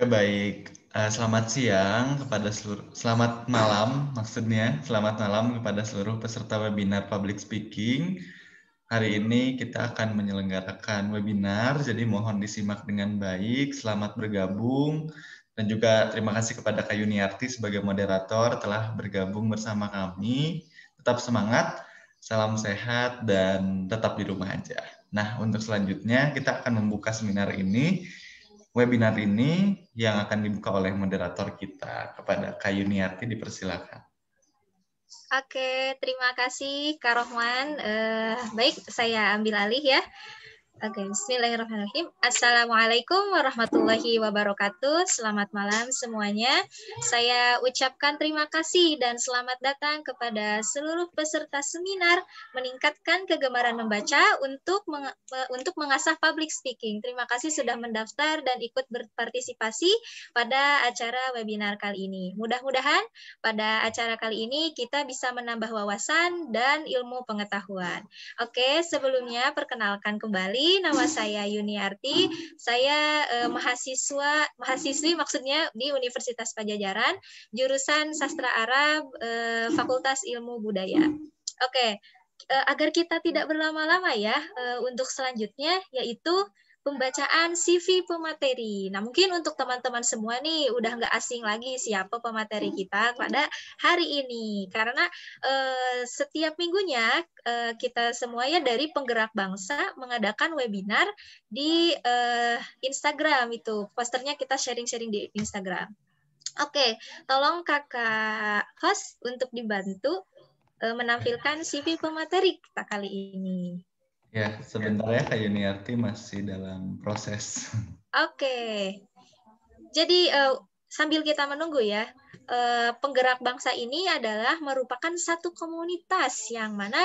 Oke, baik. Selamat siang kepada selamat malam maksudnya. Selamat malam kepada seluruh peserta webinar Public Speaking. Hari ini kita akan menyelenggarakan webinar, jadi mohon disimak dengan baik. Selamat bergabung dan juga terima kasih kepada Kak Yuniarti sebagai moderator telah bergabung bersama kami. Tetap semangat, salam sehat dan tetap di rumah aja. Nah, untuk selanjutnya kita akan membuka seminar ini. Webinar ini yang akan dibuka oleh moderator kita. Kepada Kak Yuniarti dipersilakan. Oke, terima kasih Kak Rohman. Baik, saya ambil alih ya. Oke, bismillahirrahmanirrahim. Assalamualaikum warahmatullahi wabarakatuh. Selamat malam semuanya. Saya ucapkan terima kasih dan selamat datang kepada seluruh peserta seminar meningkatkan kegemaran membaca untuk mengasah public speaking. Terima kasih sudah mendaftar dan ikut berpartisipasi pada acara webinar kali ini. Mudah-mudahan pada acara kali ini kita bisa menambah wawasan dan ilmu pengetahuan. Oke, sebelumnya perkenalkan kembali, nama saya Yuniarti. Saya mahasiswi maksudnya di Universitas Pajajaran, jurusan Sastra Arab, Fakultas Ilmu Budaya. Oke, agar kita tidak berlama-lama ya, untuk selanjutnya yaitu pembacaan CV pemateri. Nah, mungkin untuk teman-teman semua nih udah nggak asing lagi siapa pemateri kita pada hari ini. Karena setiap minggunya kita semua ya dari Penggerak Bangsa mengadakan webinar di Instagram itu. Posternya kita sharing-sharing di Instagram. Oke, tolong kakak host untuk dibantu menampilkan CV pemateri kita kali ini. Ya, sebentar ya Kak Yuniarti masih dalam proses. Oke. Jadi sambil kita menunggu ya, Penggerak Bangsa ini adalah merupakan satu komunitas yang mana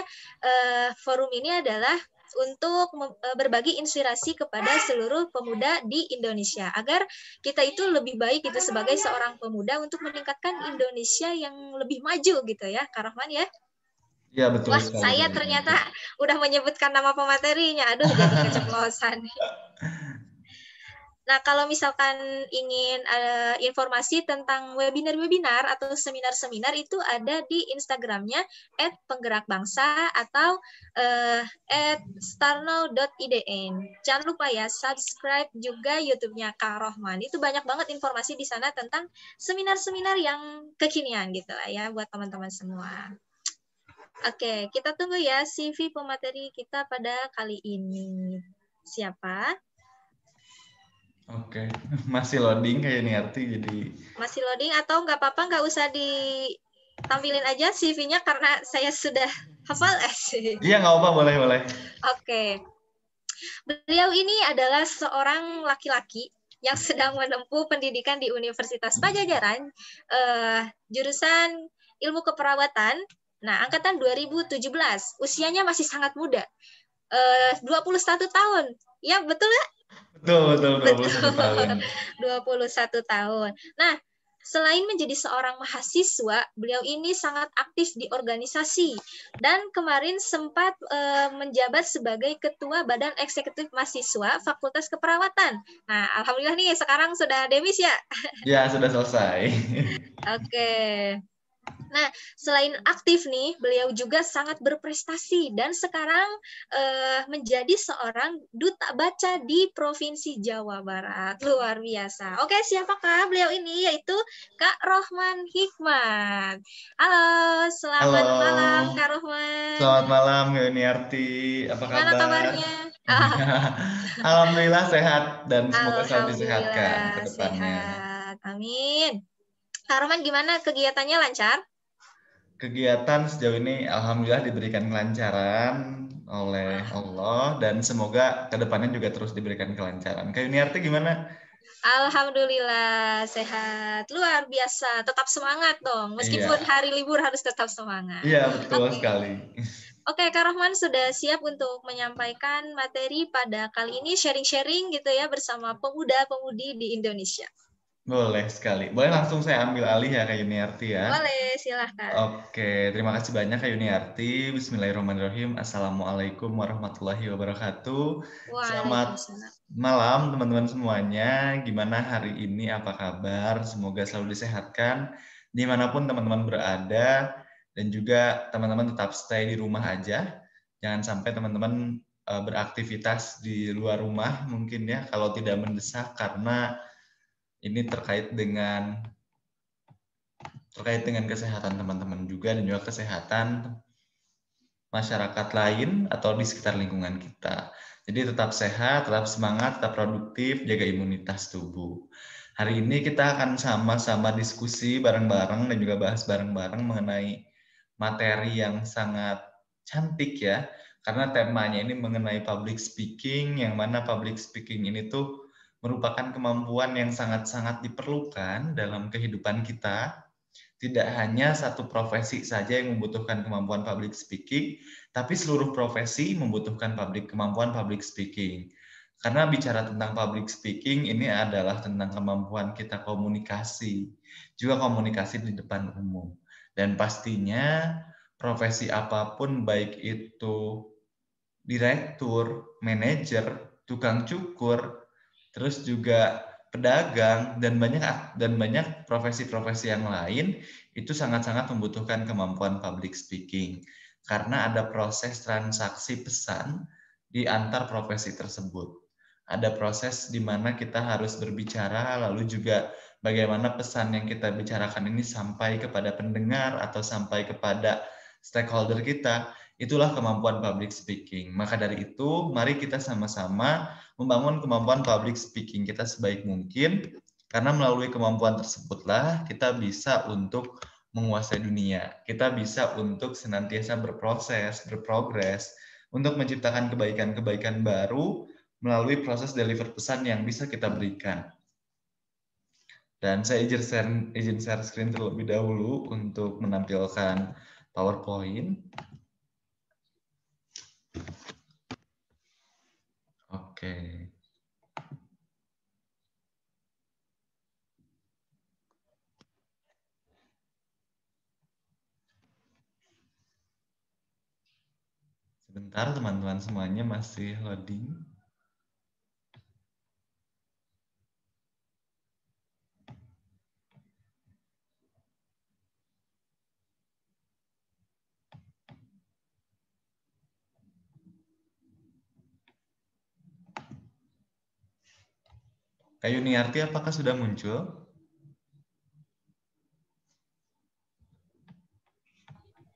forum ini adalah untuk berbagi inspirasi kepada seluruh pemuda di Indonesia agar kita itu lebih baik gitu sebagai seorang pemuda untuk meningkatkan Indonesia yang lebih maju gitu ya, Kak Rahman ya. Ya, betul Wah, sekali. saya ternyata udah menyebutkan nama pematerinya. Aduh, jadi keceplosan. Nah, kalau misalkan ingin informasi tentang webinar-webinar atau seminar-seminar itu ada di Instagramnya @penggerakbangsa atau @starnow.idn. Jangan lupa ya, subscribe juga YouTube-nya Kak Rohman. Itu banyak banget informasi di sana tentang seminar-seminar yang kekinian gitu lah ya buat teman-teman semua. Oke, kita tunggu ya CV pemateri kita pada kali ini. Siapa? Oke, masih loading kayak Yuniarti jadi. Masih loading atau nggak apa-apa, nggak usah ditampilin aja CV-nya karena saya sudah hafal sih. Iya, nggak apa, boleh. Oke. Beliau ini adalah seorang laki-laki yang sedang menempuh pendidikan di Universitas Pajajaran, jurusan Ilmu Keperawatan. Nah, angkatan 2017. Usianya masih sangat muda. 21 tahun. Ya, betul ya? Betul, 21 tahun. 21 tahun. Nah, selain menjadi seorang mahasiswa, beliau ini sangat aktif di organisasi dan kemarin sempat menjabat sebagai Ketua Badan Eksekutif Mahasiswa Fakultas Keperawatan. Nah, alhamdulillah nih sekarang sudah demis ya. Ya, sudah selesai. Oke. Nah, selain aktif nih, beliau juga sangat berprestasi dan sekarang menjadi seorang duta baca di Provinsi Jawa Barat. Luar biasa. Oke, siapakah beliau ini? Yaitu Kak Rohman Hikmat. Halo, selamat malam Kak Rohman. Selamat malam Yuniarti. Apa Gimana kabar? kabarnya? Alhamdulillah sehat dan semoga selalu disehatkan ke Alhamdulillah depannya. sehat. Amin. Kak Rohman gimana kegiatannya, lancar? Kegiatan sejauh ini alhamdulillah diberikan kelancaran oleh Allah dan semoga ke depannya juga terus diberikan kelancaran. Kak Yuniarti gimana? Alhamdulillah sehat, luar biasa. Tetap semangat dong, meskipun Iya. hari libur harus tetap semangat. Iya, betul Oke. sekali. Oke, Kak Rahman sudah siap untuk menyampaikan materi pada kali ini, sharing-sharing gitu ya bersama pemuda-pemudi di Indonesia. Boleh sekali. Boleh langsung saya ambil alih ya Kak Yuniarti ya. Boleh, silahkan. Oke, terima kasih banyak Kak Yuniarti. Bismillahirrahmanirrahim. Assalamualaikum warahmatullahi wabarakatuh. Selamat Waalaikumsalam. malam teman-teman semuanya. Gimana hari ini? Apa kabar? Semoga selalu disehatkan dimanapun teman-teman berada. Dan juga teman-teman tetap stay di rumah aja. Jangan sampai teman-teman beraktivitas di luar rumah mungkin ya kalau tidak mendesak, karena ini terkait dengan kesehatan teman-teman juga dan juga kesehatan masyarakat lain atau di sekitar lingkungan kita. Jadi tetap sehat, tetap semangat, tetap produktif, jaga imunitas tubuh. Hari ini kita akan sama-sama diskusi bareng-bareng dan juga bahas bareng-bareng mengenai materi yang sangat cantik ya, karena temanya ini mengenai public speaking, yang mana public speaking ini tuh merupakan kemampuan yang sangat-sangat diperlukan dalam kehidupan kita. Tidak hanya satu profesi saja yang membutuhkan kemampuan public speaking, tapi seluruh profesi membutuhkan kemampuan public speaking. Karena bicara tentang public speaking ini adalah tentang kemampuan kita komunikasi, juga komunikasi di depan umum. Dan pastinya profesi apapun, baik itu direktur, manajer, tukang cukur, terus juga pedagang dan banyak profesi-profesi yang lain itu sangat-sangat membutuhkan kemampuan public speaking karena ada proses transaksi pesan di antar profesi tersebut. Ada proses di mana kita harus berbicara, lalu juga bagaimana pesan yang kita bicarakan ini sampai kepada pendengar atau sampai kepada stakeholder kita. Itulah kemampuan public speaking. Maka dari itu, mari kita sama-sama membangun kemampuan public speaking kita sebaik mungkin, karena melalui kemampuan tersebutlah kita bisa untuk menguasai dunia. Kita bisa untuk senantiasa berproses, berprogres, untuk menciptakan kebaikan-kebaikan baru melalui proses deliver pesan yang bisa kita berikan. Dan saya izin share screen terlebih dahulu untuk menampilkan PowerPoint. Oke. Sebentar teman-teman semuanya masih loading. Kak Yuniarti apakah sudah muncul?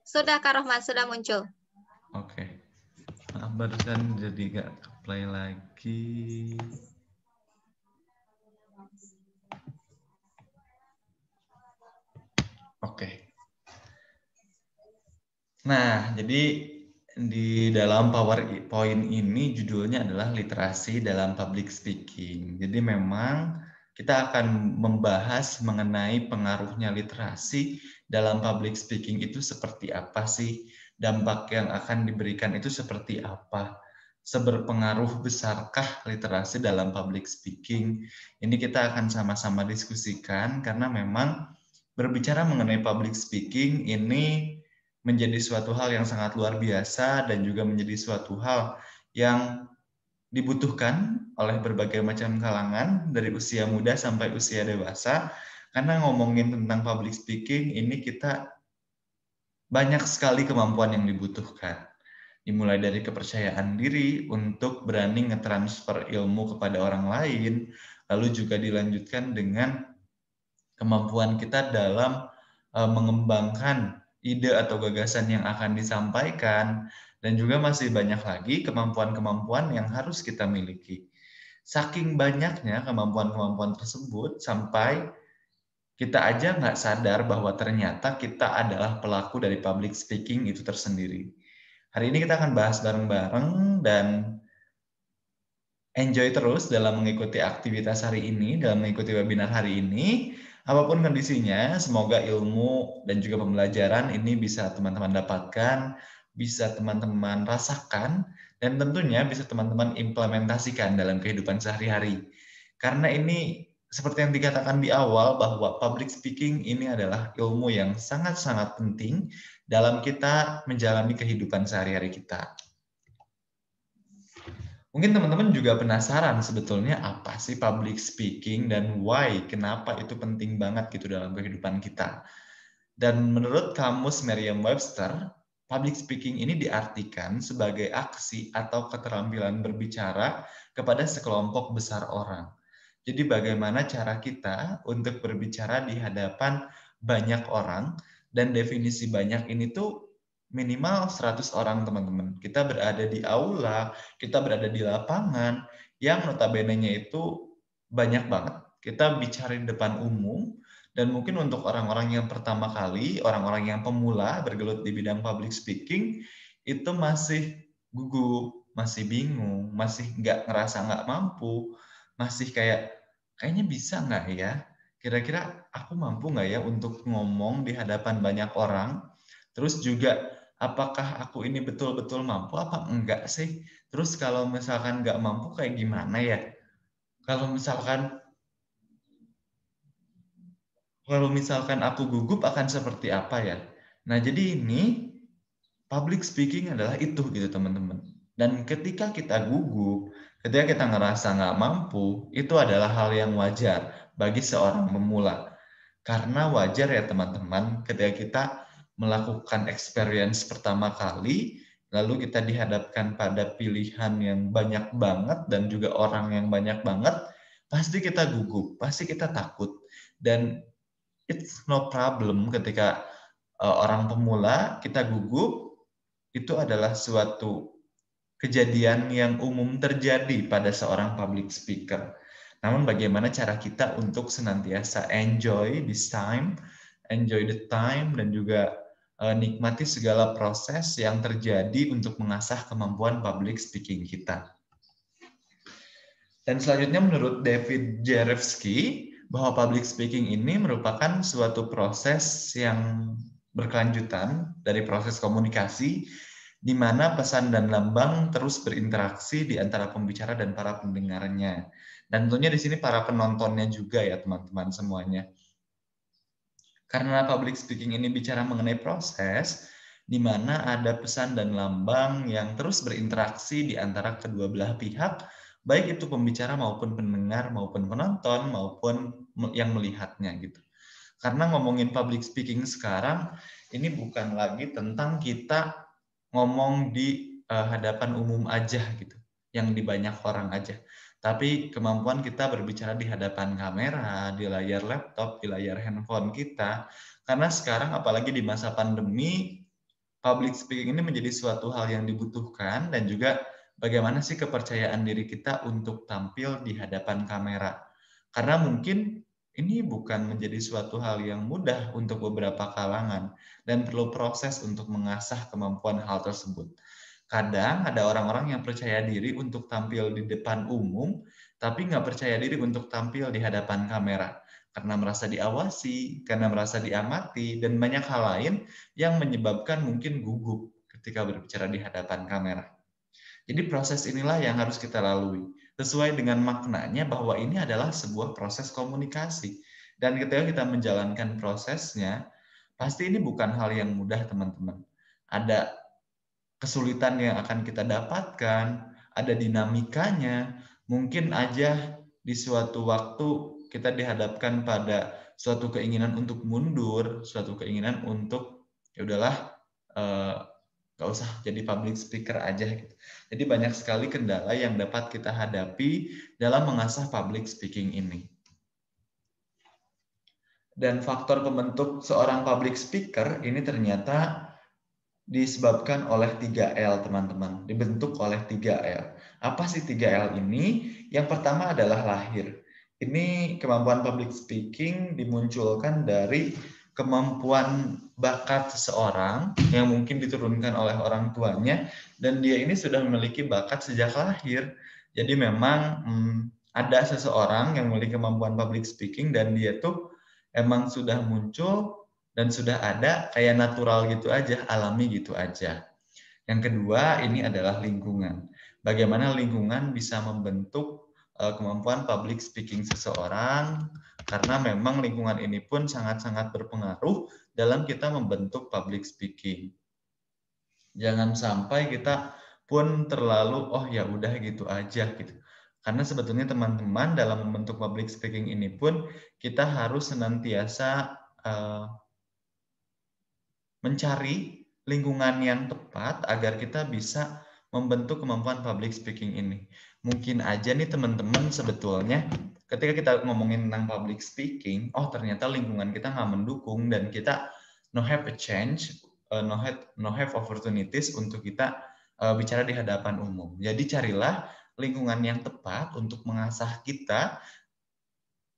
Sudah, Kak Rohman, sudah muncul. Oke. Maaf, barusan jadi nggak play lagi. Oke. Nah, jadi di dalam PowerPoint ini judulnya adalah literasi dalam public speaking. Jadi memang kita akan membahas mengenai pengaruhnya literasi dalam public speaking itu seperti apa sih? Dampak yang akan diberikan itu seperti apa? Seberpengaruh besarkah literasi dalam public speaking? Ini kita akan sama-sama diskusikan karena memang berbicara mengenai public speaking ini menjadi suatu hal yang sangat luar biasa dan juga menjadi suatu hal yang dibutuhkan oleh berbagai macam kalangan dari usia muda sampai usia dewasa. Karena ngomongin tentang public speaking ini kita banyak sekali kemampuan yang dibutuhkan. Dimulai dari kepercayaan diri untuk berani ngetransfer ilmu kepada orang lain, lalu juga dilanjutkan dengan kemampuan kita dalam mengembangkan ide atau gagasan yang akan disampaikan, dan juga masih banyak lagi kemampuan-kemampuan yang harus kita miliki. Saking banyaknya kemampuan-kemampuan tersebut, sampai kita aja nggak sadar bahwa ternyata kita adalah pelaku dari public speaking itu tersendiri. Hari ini kita akan bahas bareng-bareng dan enjoy terus dalam mengikuti aktivitas hari ini, dalam mengikuti webinar hari ini. Apapun kondisinya, semoga ilmu dan juga pembelajaran ini bisa teman-teman dapatkan, bisa teman-teman rasakan, dan tentunya bisa teman-teman implementasikan dalam kehidupan sehari-hari. Karena ini seperti yang dikatakan di awal bahwa public speaking ini adalah ilmu yang sangat-sangat penting dalam kita menjalani kehidupan sehari-hari kita. Mungkin teman-teman juga penasaran sebetulnya apa sih public speaking dan why, kenapa itu penting banget gitu dalam kehidupan kita. Dan menurut kamus Merriam-Webster, public speaking ini diartikan sebagai aksi atau keterampilan berbicara kepada sekelompok besar orang. Jadi bagaimana cara kita untuk berbicara di hadapan banyak orang, dan definisi banyak ini tuh minimal 100 orang teman-teman. Kita berada di aula, kita berada di lapangan, yang notabene-nya itu banyak banget. Kita bicara di depan umum, dan mungkin untuk orang-orang yang pertama kali, orang-orang yang pemula bergelut di bidang public speaking, itu masih gugup, masih bingung, masih ngerasa nggak mampu, masih kayaknya bisa nggak ya? Kira-kira aku mampu nggak ya untuk ngomong di hadapan banyak orang? Terus juga, apakah aku ini betul-betul mampu apa enggak sih? Terus kalau misalkan nggak mampu kayak gimana ya? Kalau misalkan aku gugup akan seperti apa ya? Nah, jadi ini public speaking adalah itu gitu teman-teman. Dan ketika kita gugup, ketika kita ngerasa nggak mampu, itu adalah hal yang wajar bagi seorang pemula. Karena wajar ya teman-teman, ketika kita melakukan experience pertama kali, lalu kita dihadapkan pada pilihan yang banyak banget dan juga orang yang banyak banget, pasti kita gugup, pasti kita takut. Dan it's no problem ketika orang pemula kita gugup, itu adalah suatu kejadian yang umum terjadi pada seorang public speaker. Namun bagaimana cara kita untuk senantiasa enjoy this time, enjoy the time, dan juga nikmati segala proses yang terjadi untuk mengasah kemampuan public speaking kita. Dan selanjutnya menurut David Jarevsky, bahwa public speaking ini merupakan suatu proses yang berkelanjutan dari proses komunikasi, di mana pesan dan lambang terus berinteraksi di antara pembicara dan para pendengarnya. Dan tentunya di sini para penontonnya juga ya teman-teman semuanya. Karena public speaking ini bicara mengenai proses, di mana ada pesan dan lambang yang terus berinteraksi di antara kedua belah pihak, baik itu pembicara maupun pendengar, maupun penonton, maupun yang melihatnya gitu. Karena ngomongin public speaking sekarang, ini bukan lagi tentang kita ngomong di hadapan umum aja gitu, yang di banyak orang aja. Tapi kemampuan kita berbicara di hadapan kamera, di layar laptop, di layar handphone kita. Karena sekarang apalagi di masa pandemi, public speaking ini menjadi suatu hal yang dibutuhkan, dan juga bagaimana sih kepercayaan diri kita untuk tampil di hadapan kamera. Karena mungkin ini bukan menjadi suatu hal yang mudah untuk beberapa kalangan dan perlu proses untuk mengasah kemampuan hal tersebut. Kadang ada orang-orang yang percaya diri untuk tampil di depan umum, tapi nggak percaya diri untuk tampil di hadapan kamera. Karena merasa diawasi, karena merasa diamati, dan banyak hal lain yang menyebabkan mungkin gugup ketika berbicara di hadapan kamera. Jadi proses inilah yang harus kita lalui, sesuai dengan maknanya bahwa ini adalah sebuah proses komunikasi. Dan ketika kita menjalankan prosesnya, pasti ini bukan hal yang mudah teman-teman. Ada kesulitan yang akan kita dapatkan, ada dinamikanya, mungkin aja di suatu waktu kita dihadapkan pada suatu keinginan untuk mundur, suatu keinginan untuk ya udahlah nggak usah jadi public speaker aja gitu. Jadi banyak sekali kendala yang dapat kita hadapi dalam mengasah public speaking ini. Dan faktor pembentuk seorang public speaker ini ternyata disebabkan oleh 3L teman-teman, dibentuk oleh 3L. Apa sih 3L ini? Yang pertama adalah lahir. Ini kemampuan public speaking dimunculkan dari kemampuan bakat seseorang yang mungkin diturunkan oleh orang tuanya, dan dia ini sudah memiliki bakat sejak lahir. Jadi memang ada seseorang yang memiliki kemampuan public speaking dan dia tuh emang sudah muncul dan sudah ada kayak natural gitu aja, alami gitu aja. Yang kedua ini adalah lingkungan. Bagaimana lingkungan bisa membentuk kemampuan public speaking seseorang, karena memang lingkungan ini pun sangat-sangat berpengaruh dalam kita membentuk public speaking. Jangan sampai kita pun terlalu, oh ya udah gitu aja gitu. Karena sebetulnya teman-teman dalam membentuk public speaking ini pun kita harus senantiasa mencari lingkungan yang tepat agar kita bisa membentuk kemampuan public speaking ini. Mungkin aja nih teman-teman sebetulnya ketika kita ngomongin tentang public speaking, oh ternyata lingkungan kita nggak mendukung dan kita no have a change, no have opportunities untuk kita bicara di hadapan umum. Jadi carilah lingkungan yang tepat untuk mengasah kita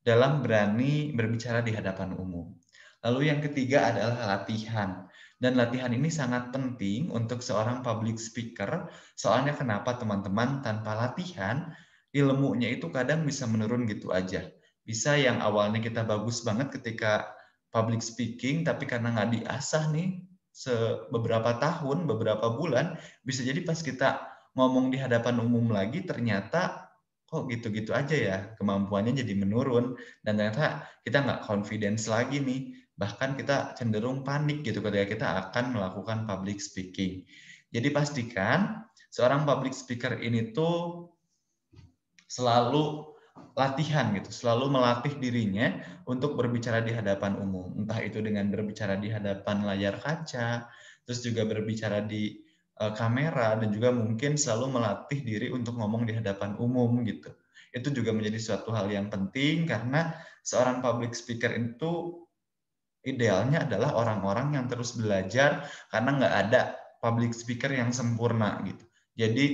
dalam berani berbicara di hadapan umum. Lalu yang ketiga adalah latihan. Dan latihan ini sangat penting untuk seorang public speaker. Soalnya kenapa teman-teman? Tanpa latihan, ilmunya itu kadang bisa menurun gitu aja. Bisa yang awalnya kita bagus banget ketika public speaking, tapi karena nggak diasah nih beberapa tahun, beberapa bulan, bisa jadi pas kita ngomong di hadapan umum lagi, ternyata kok gitu-gitu aja ya, kemampuannya jadi menurun, dan ternyata kita nggak confidence lagi nih. Bahkan kita cenderung panik gitu ketika kita akan melakukan public speaking. Jadi pastikan seorang public speaker ini tuh selalu latihan gitu, selalu melatih dirinya untuk berbicara di hadapan umum. Entah itu dengan berbicara di hadapan layar kaca, terus juga berbicara di kamera, dan juga mungkin selalu melatih diri untuk ngomong di hadapan umum gitu. Itu juga menjadi suatu hal yang penting karena seorang public speaker itu idealnya adalah orang-orang yang terus belajar karena nggak ada public speaker yang sempurna gitu. Jadi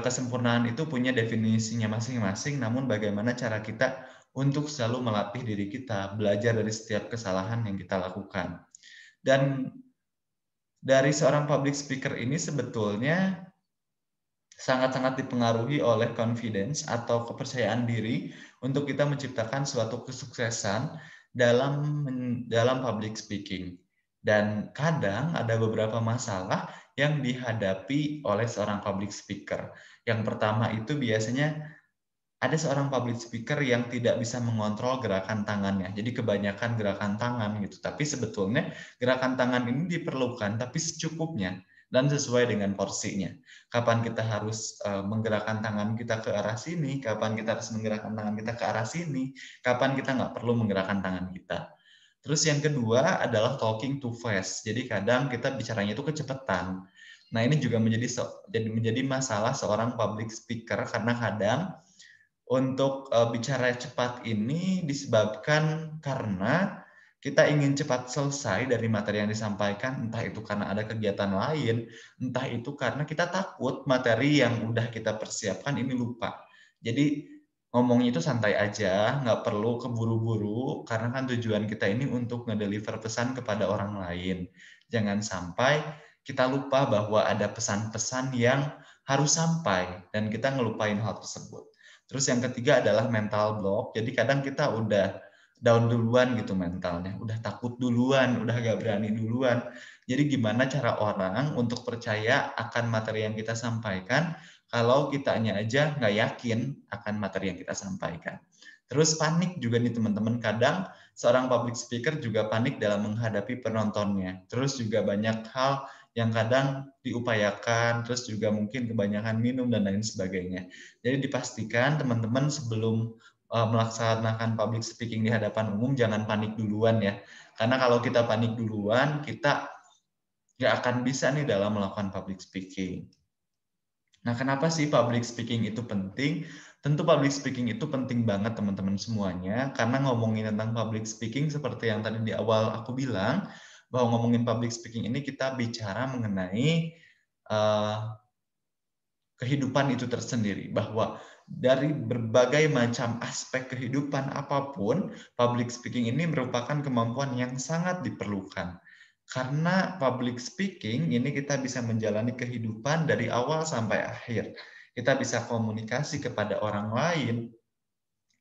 kesempurnaan itu punya definisinya masing-masing, namun bagaimana cara kita untuk selalu melatih diri kita, belajar dari setiap kesalahan yang kita lakukan. Dan dari seorang public speaker ini sebetulnya sangat-sangat dipengaruhi oleh confidence atau kepercayaan diri untuk kita menciptakan suatu kesuksesan dalam public speaking. Dan kadang ada beberapa masalah yang dihadapi oleh seorang public speaker. Yang pertama itu biasanya ada seorang public speaker yang tidak bisa mengontrol gerakan tangannya. Jadi kebanyakan gerakan tangan gitu. Tapi sebetulnya gerakan tangan ini diperlukan tapi secukupnya dan sesuai dengan porsinya. Kapan kita harus menggerakkan tangan kita ke arah sini, kapan kita harus menggerakkan tangan kita ke arah sini, kapan kita nggak perlu menggerakkan tangan kita. Terus yang kedua adalah talking too fast. Jadi kadang kita bicaranya itu kecepatan. Nah ini juga menjadi masalah seorang public speaker karena kadang untuk bicara cepat ini disebabkan karena kita ingin cepat selesai dari materi yang disampaikan, entah itu karena ada kegiatan lain, entah itu karena kita takut materi yang udah kita persiapkan ini lupa. Jadi ngomongnya itu santai aja, nggak perlu keburu-buru, karena kan tujuan kita ini untuk ngedeliver pesan kepada orang lain. Jangan sampai kita lupa bahwa ada pesan-pesan yang harus sampai, dan kita ngelupain hal tersebut. Terus yang ketiga adalah mental block, jadi kadang kita udah down duluan gitu mentalnya, udah takut duluan, udah gak berani duluan. Jadi gimana cara orang untuk percaya akan materi yang kita sampaikan kalau kitanya aja nggak yakin akan materi yang kita sampaikan. Terus panik juga nih teman-teman, kadang seorang public speaker juga panik dalam menghadapi penontonnya. Terus juga banyak hal yang kadang diupayakan, terus juga mungkin kebanyakan minum dan lain sebagainya. Jadi dipastikan teman-teman sebelum melaksanakan public speaking di hadapan umum jangan panik duluan ya. Karena kalau kita panik duluan, kita nggak akan bisa nih dalam melakukan public speaking. Nah, kenapa sih public speaking itu penting? Tentu public speaking itu penting banget teman-teman semuanya, karena ngomongin tentang public speaking seperti yang tadi di awal aku bilang, bahwa ngomongin public speaking ini kita bicara mengenai kehidupan itu tersendiri, bahwa dari berbagai macam aspek kehidupan apapun, public speaking ini merupakan kemampuan yang sangat diperlukan. Karena public speaking ini kita bisa menjalani kehidupan dari awal sampai akhir. Kita bisa komunikasi kepada orang lain,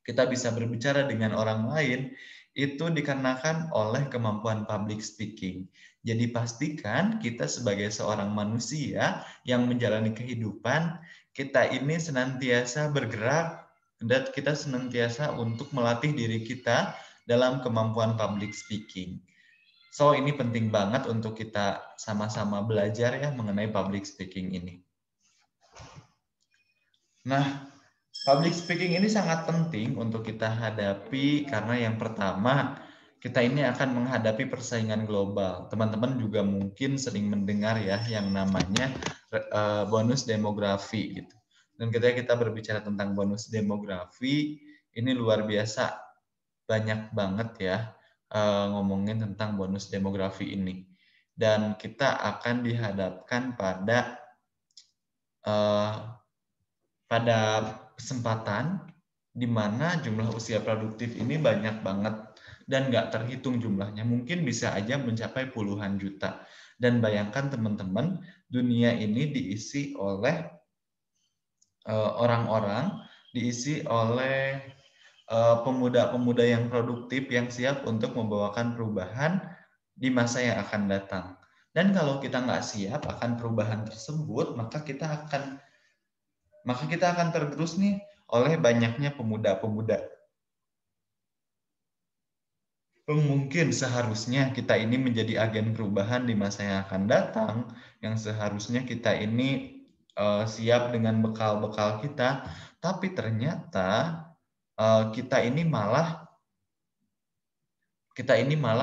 kita bisa berbicara dengan orang lain, itu dikarenakan oleh kemampuan public speaking. Jadi pastikan kita sebagai seorang manusia yang menjalani kehidupan, kita ini senantiasa bergerak dan kita senantiasa untuk melatih diri kita dalam kemampuan public speaking. So, ini penting banget untuk kita sama-sama belajar ya mengenai public speaking ini. Nah, public speaking ini sangat penting untuk kita hadapi karena yang pertama, kita ini akan menghadapi persaingan global. Teman-teman juga mungkin sering mendengar ya yang namanya bonus demografi gitu. Dan ketika kita berbicara tentang bonus demografi, ini luar biasa banyak banget ya ngomongin tentang bonus demografi ini. Dan kita akan dihadapkan pada kesempatan di mana jumlah usia produktif ini banyak banget dan nggak terhitung jumlahnya. Mungkin bisa aja mencapai puluhan juta. Dan bayangkan teman-teman, dunia ini diisi oleh orang-orang, diisi oleh pemuda-pemuda yang produktif yang siap untuk membawakan perubahan di masa yang akan datang. Dan kalau kita nggak siap akan perubahan tersebut, maka kita akan tergerus nih oleh banyaknya pemuda-pemuda. Mungkin seharusnya kita ini menjadi agen perubahan di masa yang akan datang, yang seharusnya kita ini siap dengan bekal-bekal kita, tapi ternyata kita ini malah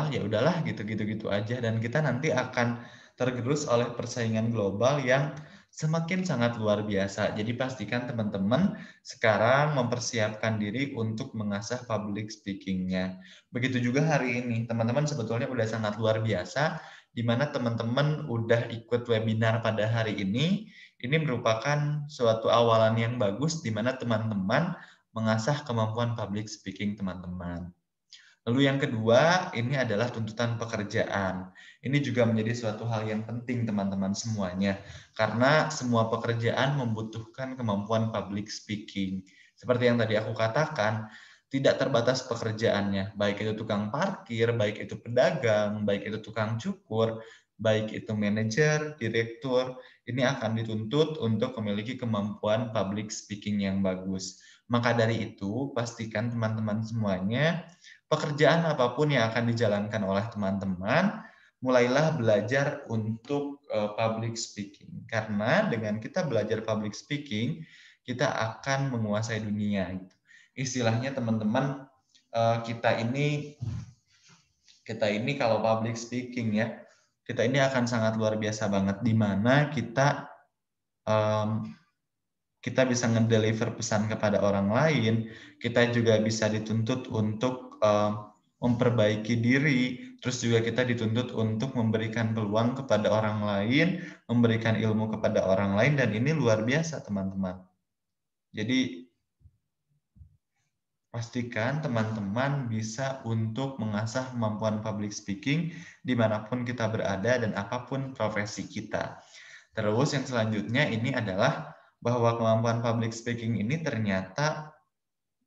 ya udahlah gitu aja, dan kita nanti akan tergerus oleh persaingan global yang semakin sangat luar biasa. Jadi pastikan teman-teman sekarang mempersiapkan diri untuk mengasah public speaking-nya. Begitu juga hari ini, teman-teman sebetulnya udah sangat luar biasa, di mana teman-teman udah ikut webinar pada hari ini. Ini merupakan suatu awalan yang bagus di mana teman-teman mengasah kemampuan public speaking teman-teman. Lalu yang kedua, ini adalah tuntutan pekerjaan. Ini juga menjadi suatu hal yang penting teman-teman semuanya. Karena semua pekerjaan membutuhkan kemampuan public speaking. Seperti yang tadi aku katakan, tidak terbatas pekerjaannya. Baik itu tukang parkir, baik itu pedagang, baik itu tukang cukur, baik itu manajer, direktur, ini akan dituntut untuk memiliki kemampuan public speaking yang bagus. Maka dari itu, pastikan teman-teman semuanya pekerjaan apapun yang akan dijalankan oleh teman-teman, mulailah belajar untuk public speaking. Karena dengan kita belajar public speaking, kita akan menguasai dunia. Istilahnya teman-teman, kita ini kalau public speaking ya, kita ini akan sangat luar biasa banget, di mana kita bisa ngedeliver pesan kepada orang lain, kita juga bisa dituntut untuk memperbaiki diri, terus juga kita dituntut untuk memberikan peluang kepada orang lain, memberikan ilmu kepada orang lain, dan ini luar biasa teman-teman. Jadi pastikan teman-teman bisa untuk mengasah kemampuan public speaking dimanapun kita berada dan apapun profesi kita. Terus yang selanjutnya ini adalah bahwa kemampuan public speaking ini ternyata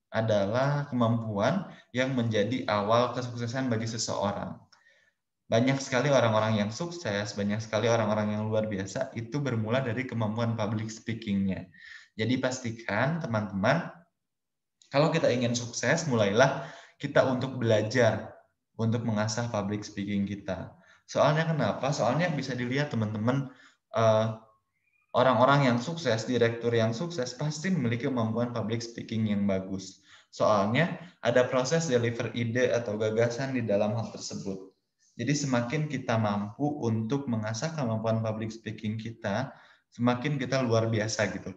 adalah kemampuan yang menjadi awal kesuksesan bagi seseorang. Banyak sekali orang-orang yang sukses, banyak sekali orang-orang yang luar biasa, itu bermula dari kemampuan public speaking-nya. Jadi pastikan teman-teman, kalau kita ingin sukses, mulailah kita untuk belajar, untuk mengasah public speaking kita. Soalnya kenapa? Soalnya bisa dilihat teman-teman, orang-orang yang sukses, direktur yang sukses, pasti memiliki kemampuan public speaking yang bagus. Soalnya ada proses deliver ide atau gagasan di dalam hal tersebut. Jadi semakin kita mampu untuk mengasah kemampuan public speaking kita, semakin kita luar biasa gitu.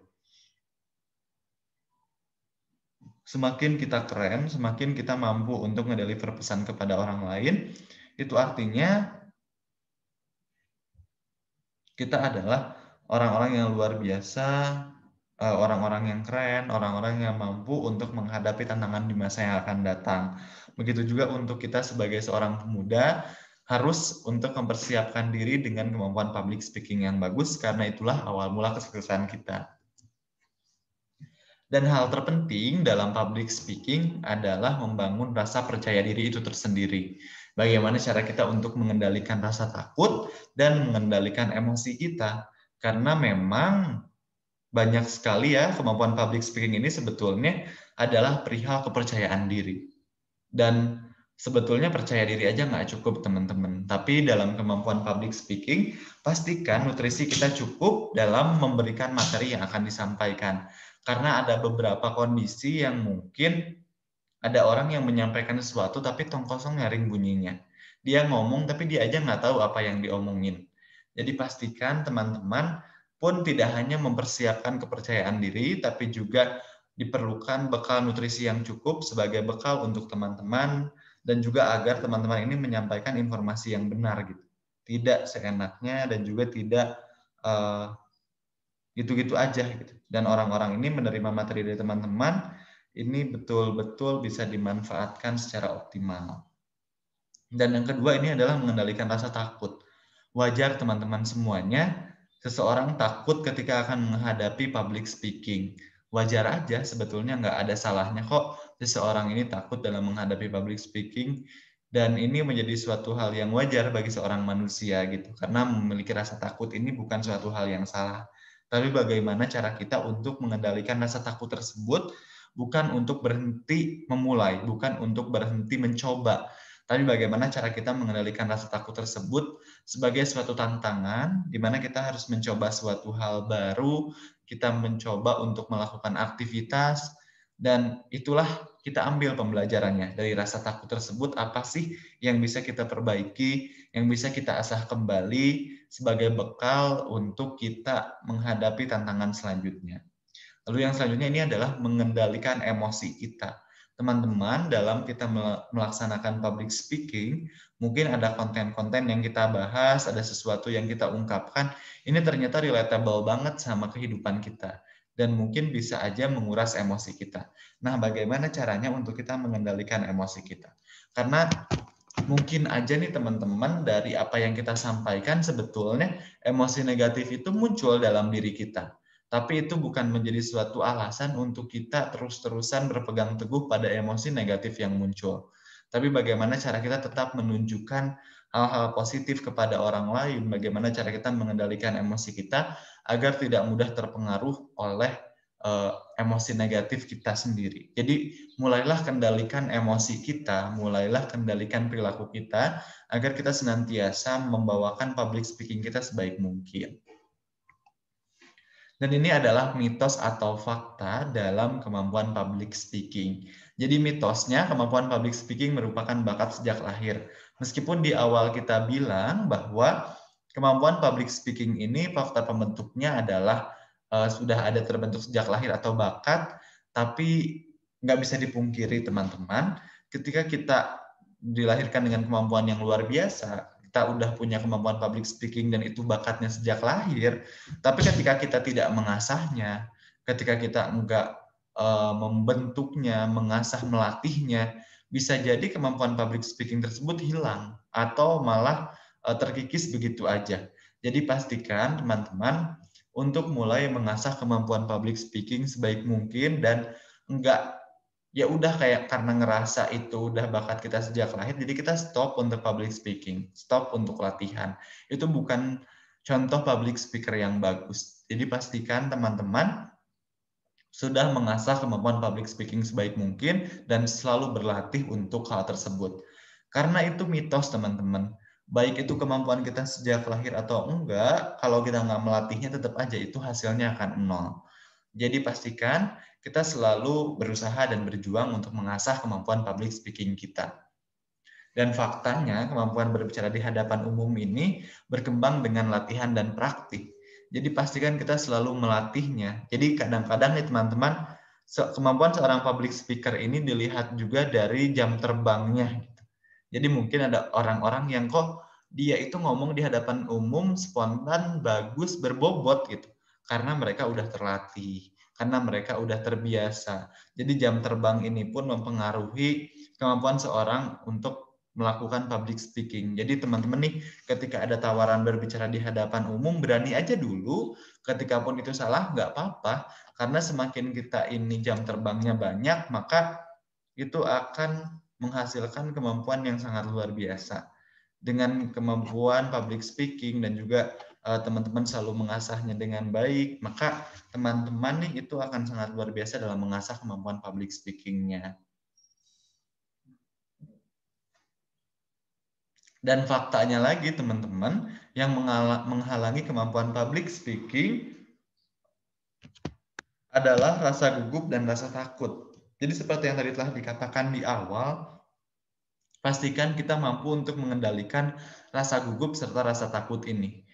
Semakin kita keren, semakin kita mampu untuk ngedeliver pesan kepada orang lain, itu artinya kita adalah orang-orang yang luar biasa, orang-orang yang keren, orang-orang yang mampu untuk menghadapi tantangan di masa yang akan datang. Begitu juga untuk kita sebagai seorang pemuda, harus untuk mempersiapkan diri dengan kemampuan public speaking yang bagus, karena itulah awal mula kesuksesan kita. Dan hal terpenting dalam public speaking adalah membangun rasa percaya diri itu tersendiri. Bagaimana cara kita untuk mengendalikan rasa takut dan mengendalikan emosi kita. Karena memang banyak sekali ya kemampuan public speaking ini sebetulnya adalah perihal kepercayaan diri. Dan sebetulnya percaya diri aja nggak cukup teman-teman. Tapi dalam kemampuan public speaking, pastikan nutrisi kita cukup dalam memberikan materi yang akan disampaikan. Karena ada beberapa kondisi yang mungkin ada orang yang menyampaikan sesuatu tapi tong kosong nyaring bunyinya. Dia ngomong tapi dia aja nggak tahu apa yang diomongin. Jadi pastikan teman-teman pun tidak hanya mempersiapkan kepercayaan diri, tapi juga diperlukan bekal nutrisi yang cukup sebagai bekal untuk teman-teman dan juga agar teman-teman ini menyampaikan informasi yang benar gitu. Tidak seenaknya dan juga tidak gitu-gitu aja gitu. Dan orang-orang ini menerima materi dari teman-teman ini betul-betul bisa dimanfaatkan secara optimal. Dan yang kedua ini adalah mengendalikan rasa takut. Wajar teman-teman semuanya, seseorang takut ketika akan menghadapi public speaking. Wajar aja, sebetulnya nggak ada salahnya kok seseorang ini takut dalam menghadapi public speaking. Dan ini menjadi suatu hal yang wajar bagi seorang manusia gitu. Karena memiliki rasa takut ini bukan suatu hal yang salah. Tapi bagaimana cara kita untuk mengendalikan rasa takut tersebut, bukan untuk berhenti memulai, bukan untuk berhenti mencoba, tapi bagaimana cara kita mengendalikan rasa takut tersebut sebagai suatu tantangan, di mana kita harus mencoba suatu hal baru, kita mencoba untuk melakukan aktivitas, dan itulah kita ambil pembelajarannya dari rasa takut tersebut, apa sih yang bisa kita perbaiki, yang bisa kita asah kembali sebagai bekal untuk kita menghadapi tantangan selanjutnya. Lalu yang selanjutnya ini adalah mengendalikan emosi kita. Teman-teman, dalam kita melaksanakan public speaking, mungkin ada konten-konten yang kita bahas, ada sesuatu yang kita ungkapkan, ini ternyata relatable banget sama kehidupan kita. Dan mungkin bisa aja menguras emosi kita. Nah, bagaimana caranya untuk kita mengendalikan emosi kita? Karena mungkin aja nih teman-teman dari apa yang kita sampaikan sebetulnya emosi negatif itu muncul dalam diri kita. Tapi itu bukan menjadi suatu alasan untuk kita terus-terusan berpegang teguh pada emosi negatif yang muncul. Tapi bagaimana cara kita tetap menunjukkan hal-hal positif kepada orang lain, bagaimana cara kita mengendalikan emosi kita agar tidak mudah terpengaruh oleh emosi negatif kita sendiri. Jadi mulailah kendalikan emosi kita, mulailah kendalikan perilaku kita agar kita senantiasa membawakan public speaking kita sebaik mungkin. Dan ini adalah mitos atau fakta dalam kemampuan public speaking. Jadi mitosnya kemampuan public speaking merupakan bakat sejak lahir. Meskipun di awal kita bilang bahwa kemampuan public speaking ini faktor pembentuknya adalah sudah ada terbentuk sejak lahir atau bakat, tapi nggak bisa dipungkiri teman-teman, ketika kita dilahirkan dengan kemampuan yang luar biasa, kita udah punya kemampuan public speaking dan itu bakatnya sejak lahir, tapi ketika kita tidak mengasahnya, ketika kita enggak membentuknya, mengasah, melatihnya, bisa jadi kemampuan public speaking tersebut hilang atau malah terkikis begitu aja. Jadi pastikan teman-teman untuk mulai mengasah kemampuan public speaking sebaik mungkin dan enggak ya udah kayak karena ngerasa itu udah bakat kita sejak lahir, jadi kita stop untuk public speaking, stop untuk latihan. Itu bukan contoh public speaker yang bagus. Jadi pastikan teman-teman sudah mengasah kemampuan public speaking sebaik mungkin dan selalu berlatih untuk hal tersebut. Karena itu mitos teman-teman. Baik itu kemampuan kita sejak lahir atau enggak, kalau kita nggak melatihnya tetap aja itu hasilnya akan nol. Jadi pastikan kita selalu berusaha dan berjuang untuk mengasah kemampuan public speaking kita. Dan faktanya kemampuan berbicara di hadapan umum ini berkembang dengan latihan dan praktik. Jadi pastikan kita selalu melatihnya. Jadi kadang-kadang nih teman-teman, kemampuan seorang public speaker ini dilihat juga dari jam terbangnya. Jadi mungkin ada orang-orang yang kok dia itu ngomong di hadapan umum spontan, bagus, berbobot gitu. Karena mereka udah terlatih, karena mereka udah terbiasa. Jadi jam terbang ini pun mempengaruhi kemampuan seorang untuk melakukan public speaking. Jadi teman-teman nih ketika ada tawaran berbicara di hadapan umum, berani aja dulu. Ketika pun itu salah, nggak apa-apa. Karena semakin kita ini jam terbangnya banyak, maka itu akan menghasilkan kemampuan yang sangat luar biasa. Dengan kemampuan public speaking dan juga teman-teman selalu mengasahnya dengan baik, maka teman-teman nih itu akan sangat luar biasa dalam mengasah kemampuan public speaking-nya. Dan faktanya lagi teman-teman, yang menghalangi kemampuan public speaking adalah rasa gugup dan rasa takut. Jadi seperti yang tadi telah dikatakan di awal, pastikan kita mampu untuk mengendalikan rasa gugup serta rasa takut ini.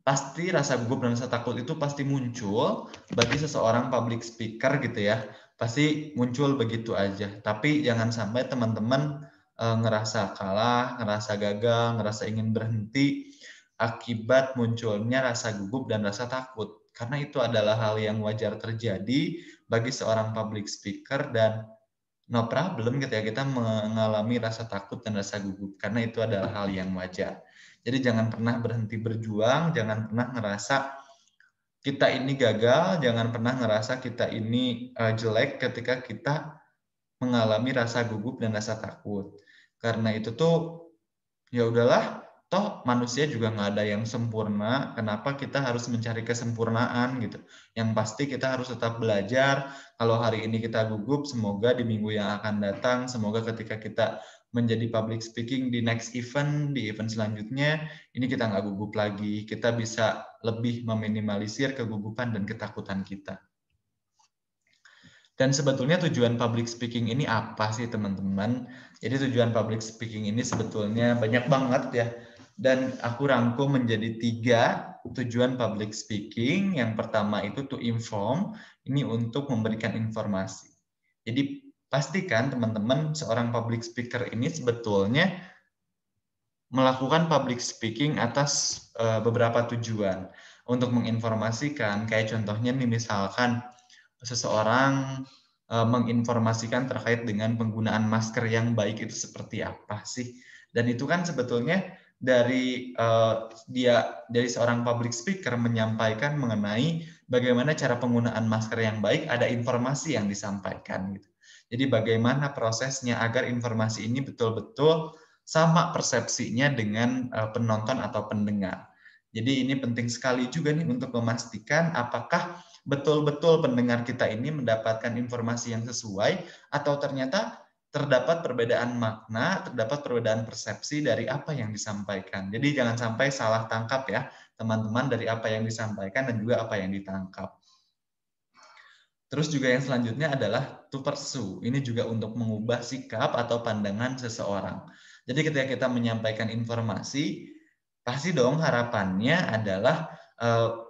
Pasti rasa gugup dan rasa takut itu pasti muncul bagi seseorang public speaker gitu ya. Pasti muncul begitu aja. Tapi jangan sampai teman-teman ngerasa kalah, ngerasa gagal, ngerasa ingin berhenti akibat munculnya rasa gugup dan rasa takut. Karena itu adalah hal yang wajar terjadi bagi seorang public speaker dan no problem gitu ya kita mengalami rasa takut dan rasa gugup karena itu adalah hal yang wajar. Jadi jangan pernah berhenti berjuang, jangan pernah ngerasa kita ini gagal, jangan pernah ngerasa kita ini jelek ketika kita mengalami rasa gugup dan rasa takut. Karena itu tuh ya udahlah, toh manusia juga nggak ada yang sempurna, kenapa kita harus mencari kesempurnaan gitu. Yang pasti kita harus tetap belajar, kalau hari ini kita gugup, semoga di minggu yang akan datang, semoga ketika kita menjadi public speaking di next event, di event selanjutnya, ini kita nggak gugup lagi, kita bisa lebih meminimalisir kegugupan dan ketakutan kita. Dan sebetulnya tujuan public speaking ini apa sih teman-teman? Jadi tujuan public speaking ini sebetulnya banyak banget ya. Dan aku rangkum menjadi 3 tujuan public speaking. Yang pertama itu to inform, ini untuk memberikan informasi. Jadi pastikan teman-teman seorang public speaker ini sebetulnya melakukan public speaking atas beberapa tujuan. Untuk menginformasikan, kayak contohnya nih misalkan seseorang menginformasikan terkait dengan penggunaan masker yang baik itu seperti apa sih? Dan itu kan sebetulnya dari seorang public speaker menyampaikan mengenai bagaimana cara penggunaan masker yang baik, ada informasi yang disampaikan gitu. Jadi bagaimana prosesnya agar informasi ini betul-betul sama persepsinya dengan penonton atau pendengar. Jadi ini penting sekali juga nih untuk memastikan apakah betul-betul pendengar kita ini mendapatkan informasi yang sesuai atau ternyata terdapat perbedaan makna, terdapat perbedaan persepsi dari apa yang disampaikan. Jadi jangan sampai salah tangkap ya teman-teman dari apa yang disampaikan dan juga apa yang ditangkap. Terus juga yang selanjutnya adalah to pursue. Ini juga untuk mengubah sikap atau pandangan seseorang. Jadi ketika kita menyampaikan informasi, pasti dong harapannya adalah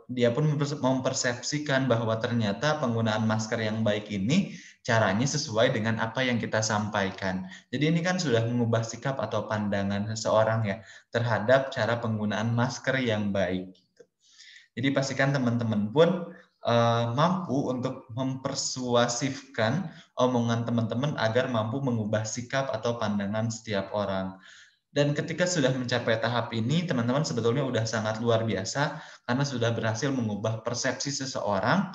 dia pun mempersepsikan bahwa ternyata penggunaan masker yang baik ini caranya sesuai dengan apa yang kita sampaikan. Jadi ini kan sudah mengubah sikap atau pandangan seseorang ya terhadap cara penggunaan masker yang baik. Jadi pastikan teman-teman pun mampu untuk mempersuasifkan omongan teman-teman agar mampu mengubah sikap atau pandangan setiap orang. Dan ketika sudah mencapai tahap ini, teman-teman sebetulnya sudah sangat luar biasa karena sudah berhasil mengubah persepsi seseorang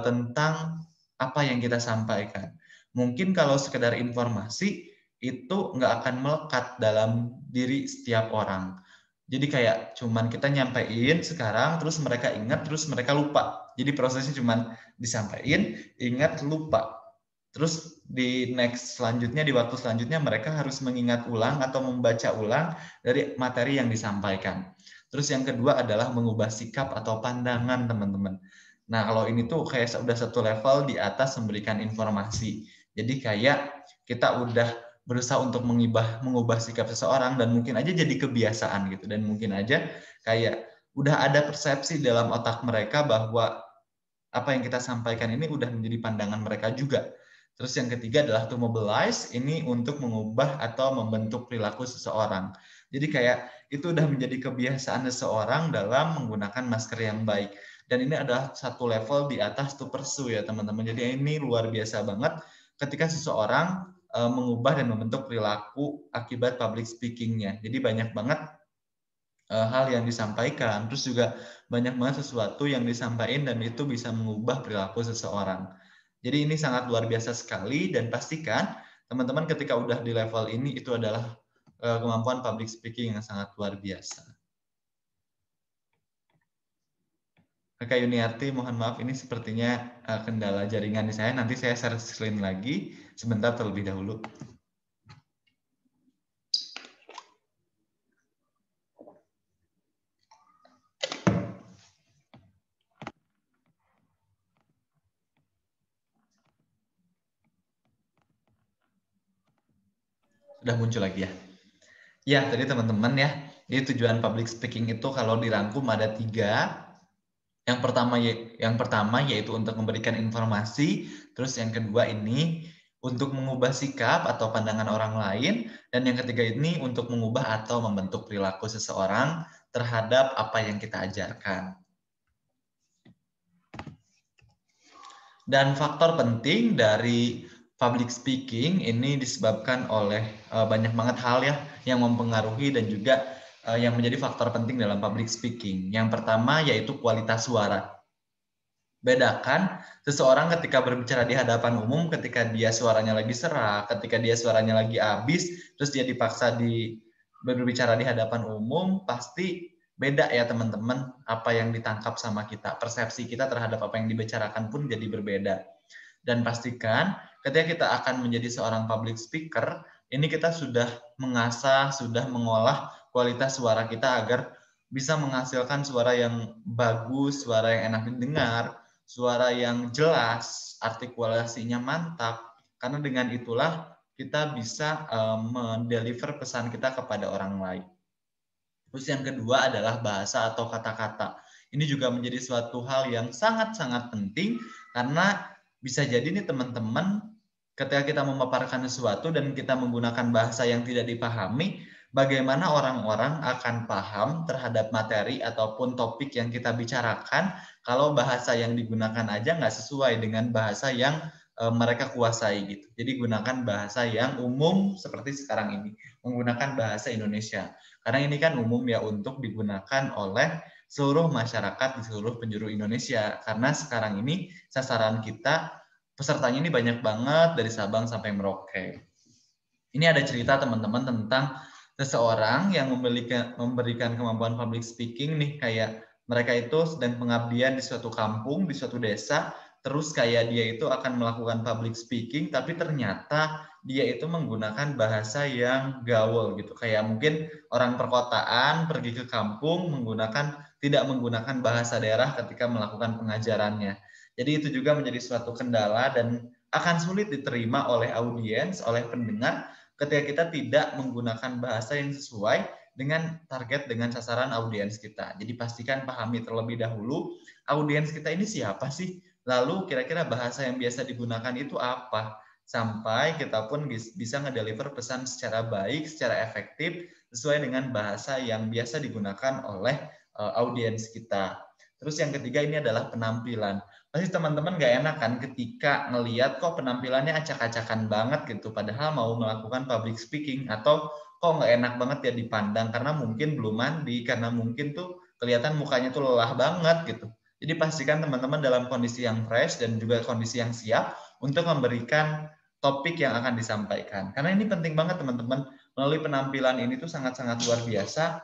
tentang apa yang kita sampaikan. Mungkin kalau sekedar informasi, itu nggak akan melekat dalam diri setiap orang. Jadi kayak cuman kita nyampein sekarang, terus mereka ingat, terus mereka lupa. Jadi prosesnya cuman disampaikan, ingat, lupa. Terus di next selanjutnya, di waktu selanjutnya mereka harus mengingat ulang atau membaca ulang dari materi yang disampaikan. Terus yang kedua adalah mengubah sikap atau pandangan teman-teman. Nah kalau ini tuh kayak udah satu level di atas memberikan informasi. Jadi kayak kita udah berusaha untuk mengubah sikap seseorang dan mungkin aja jadi kebiasaan gitu. Dan mungkin aja kayak udah ada persepsi dalam otak mereka bahwa apa yang kita sampaikan ini udah menjadi pandangan mereka juga. Terus yang ketiga adalah to mobilize, ini untuk mengubah atau membentuk perilaku seseorang. Jadi kayak itu udah menjadi kebiasaan seseorang dalam menggunakan masker yang baik. Dan ini adalah satu level di atas to pursue ya teman-teman. Jadi ini luar biasa banget ketika seseorang mengubah dan membentuk perilaku akibat public speaking-nya. Jadi banyak banget hal yang disampaikan, terus juga banyak banget sesuatu yang disampaikan dan itu bisa mengubah perilaku seseorang. Jadi ini sangat luar biasa sekali dan pastikan teman-teman ketika udah di level ini itu adalah kemampuan public speaking yang sangat luar biasa. Kakak Yuniarti, mohon maaf ini sepertinya kendala jaringan di saya. Nanti saya share screen lagi sebentar terlebih dahulu. Sudah muncul lagi ya. Ya, tadi teman-teman ya, jadi tujuan public speaking itu kalau dirangkum ada 3. Yang pertama yaitu untuk memberikan informasi, terus yang kedua ini untuk mengubah sikap atau pandangan orang lain, dan yang ketiga ini untuk mengubah atau membentuk perilaku seseorang terhadap apa yang kita ajarkan. Dan faktor penting dari public speaking ini disebabkan oleh banyak banget hal ya yang mempengaruhi dan juga yang menjadi faktor penting dalam public speaking. Yang pertama yaitu kualitas suara. Bedakan seseorang ketika berbicara di hadapan umum, ketika dia suaranya lagi serak, ketika dia suaranya lagi habis, terus dia dipaksa berbicara di hadapan umum, pasti beda ya teman-teman apa yang ditangkap sama kita. Persepsi kita terhadap apa yang dibicarakan pun jadi berbeda. Dan pastikan ketika kita akan menjadi seorang public speaker, ini kita sudah mengasah, sudah mengolah kualitas suara kita agar bisa menghasilkan suara yang bagus, suara yang enak didengar, suara yang jelas, artikulasinya mantap, karena dengan itulah kita bisa mendeliver pesan kita kepada orang lain. Terus yang kedua adalah bahasa atau kata-kata. Ini juga menjadi suatu hal yang sangat-sangat penting karena bisa jadi nih teman-teman ketika kita memaparkan sesuatu dan kita menggunakan bahasa yang tidak dipahami, bagaimana orang-orang akan paham terhadap materi ataupun topik yang kita bicarakan kalau bahasa yang digunakan aja nggak sesuai dengan bahasa yang mereka kuasai gitu. Jadi gunakan bahasa yang umum seperti sekarang ini, menggunakan bahasa Indonesia. Karena ini kan umum ya untuk digunakan oleh seluruh masyarakat di seluruh penjuru Indonesia. Karena sekarang ini sasaran kita, pesertanya ini banyak banget dari Sabang sampai Merauke. Ini ada cerita teman-teman tentang seseorang yang memberikan kemampuan public speaking nih, kayak mereka itu sedang pengabdian di suatu kampung, di suatu desa, terus kayak dia itu akan melakukan public speaking, tapi ternyata dia itu menggunakan bahasa yang gaul gitu. Kayak mungkin orang perkotaan pergi ke kampung tidak menggunakan bahasa daerah ketika melakukan pengajarannya. Jadi itu juga menjadi suatu kendala dan akan sulit diterima oleh audiens, oleh pendengar ketika kita tidak menggunakan bahasa yang sesuai dengan target, dengan sasaran audiens kita. Jadi pastikan pahami terlebih dahulu audiens kita ini siapa sih? Lalu kira-kira bahasa yang biasa digunakan itu apa? Sampai kita pun bisa ngedeliver pesan secara baik, secara efektif, sesuai dengan bahasa yang biasa digunakan oleh audiens kita. Terus yang ketiga ini adalah penampilan. Pasti teman-teman gak enak kan ketika ngelihat kok penampilannya acak-acakan banget gitu, padahal mau melakukan public speaking, atau kok gak enak banget ya dipandang karena mungkin belum mandi, karena mungkin tuh kelihatan mukanya tuh lelah banget gitu. Jadi pastikan teman-teman dalam kondisi yang fresh dan juga kondisi yang siap untuk memberikan topik yang akan disampaikan. Karena ini penting banget teman-teman, melalui penampilan ini tuh sangat-sangat luar biasa.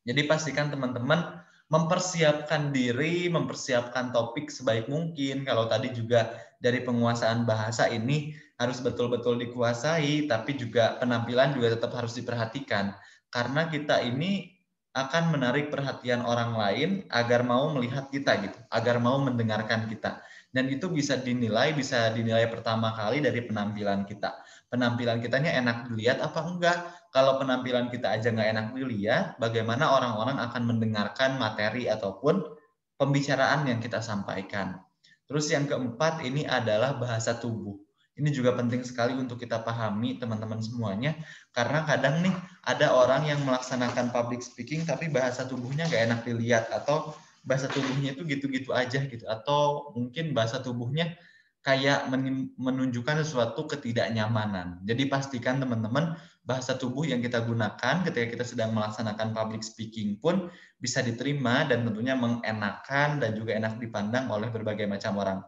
Jadi pastikan teman-teman mempersiapkan diri, mempersiapkan topik sebaik mungkin. Kalau tadi juga dari penguasaan bahasa ini harus betul-betul dikuasai, tapi juga penampilan juga tetap harus diperhatikan. Karena kita ini akan menarik perhatian orang lain agar mau melihat kita gitu, agar mau mendengarkan kita. Dan itu bisa dinilai pertama kali dari penampilan kita. Penampilan kitanya enak dilihat apa enggak? Kalau penampilan kita aja nggak enak dilihat, bagaimana orang-orang akan mendengarkan materi ataupun pembicaraan yang kita sampaikan. Terus yang keempat ini adalah bahasa tubuh. Ini juga penting sekali untuk kita pahami teman-teman semuanya, karena kadang nih ada orang yang melaksanakan public speaking tapi bahasa tubuhnya nggak enak dilihat, atau bahasa tubuhnya itu gitu-gitu aja gitu, atau mungkin bahasa tubuhnya kayak menunjukkan sesuatu ketidaknyamanan. Jadi pastikan teman-teman bahasa tubuh yang kita gunakan ketika kita sedang melaksanakan public speaking pun bisa diterima dan tentunya mengenakan dan juga enak dipandang oleh berbagai macam orang.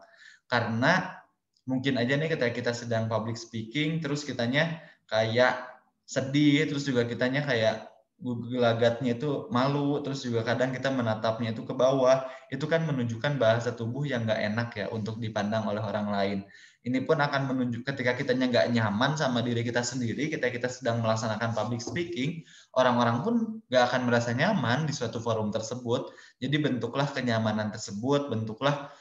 Karena mungkin aja nih ketika kita sedang public speaking terus kitanya kayak sedih, terus juga kitanya kayak gelagatnya itu malu, terus juga kadang kita menatapnya itu ke bawah, itu kan menunjukkan bahasa tubuh yang nggak enak ya untuk dipandang oleh orang lain. Ini pun akan menunjuk ketika kitanya nggak nyaman sama diri kita sendiri, ketika kita sedang melaksanakan public speaking, orang-orang pun nggak akan merasa nyaman di suatu forum tersebut. Jadi bentuklah kenyamanan tersebut, bentuklah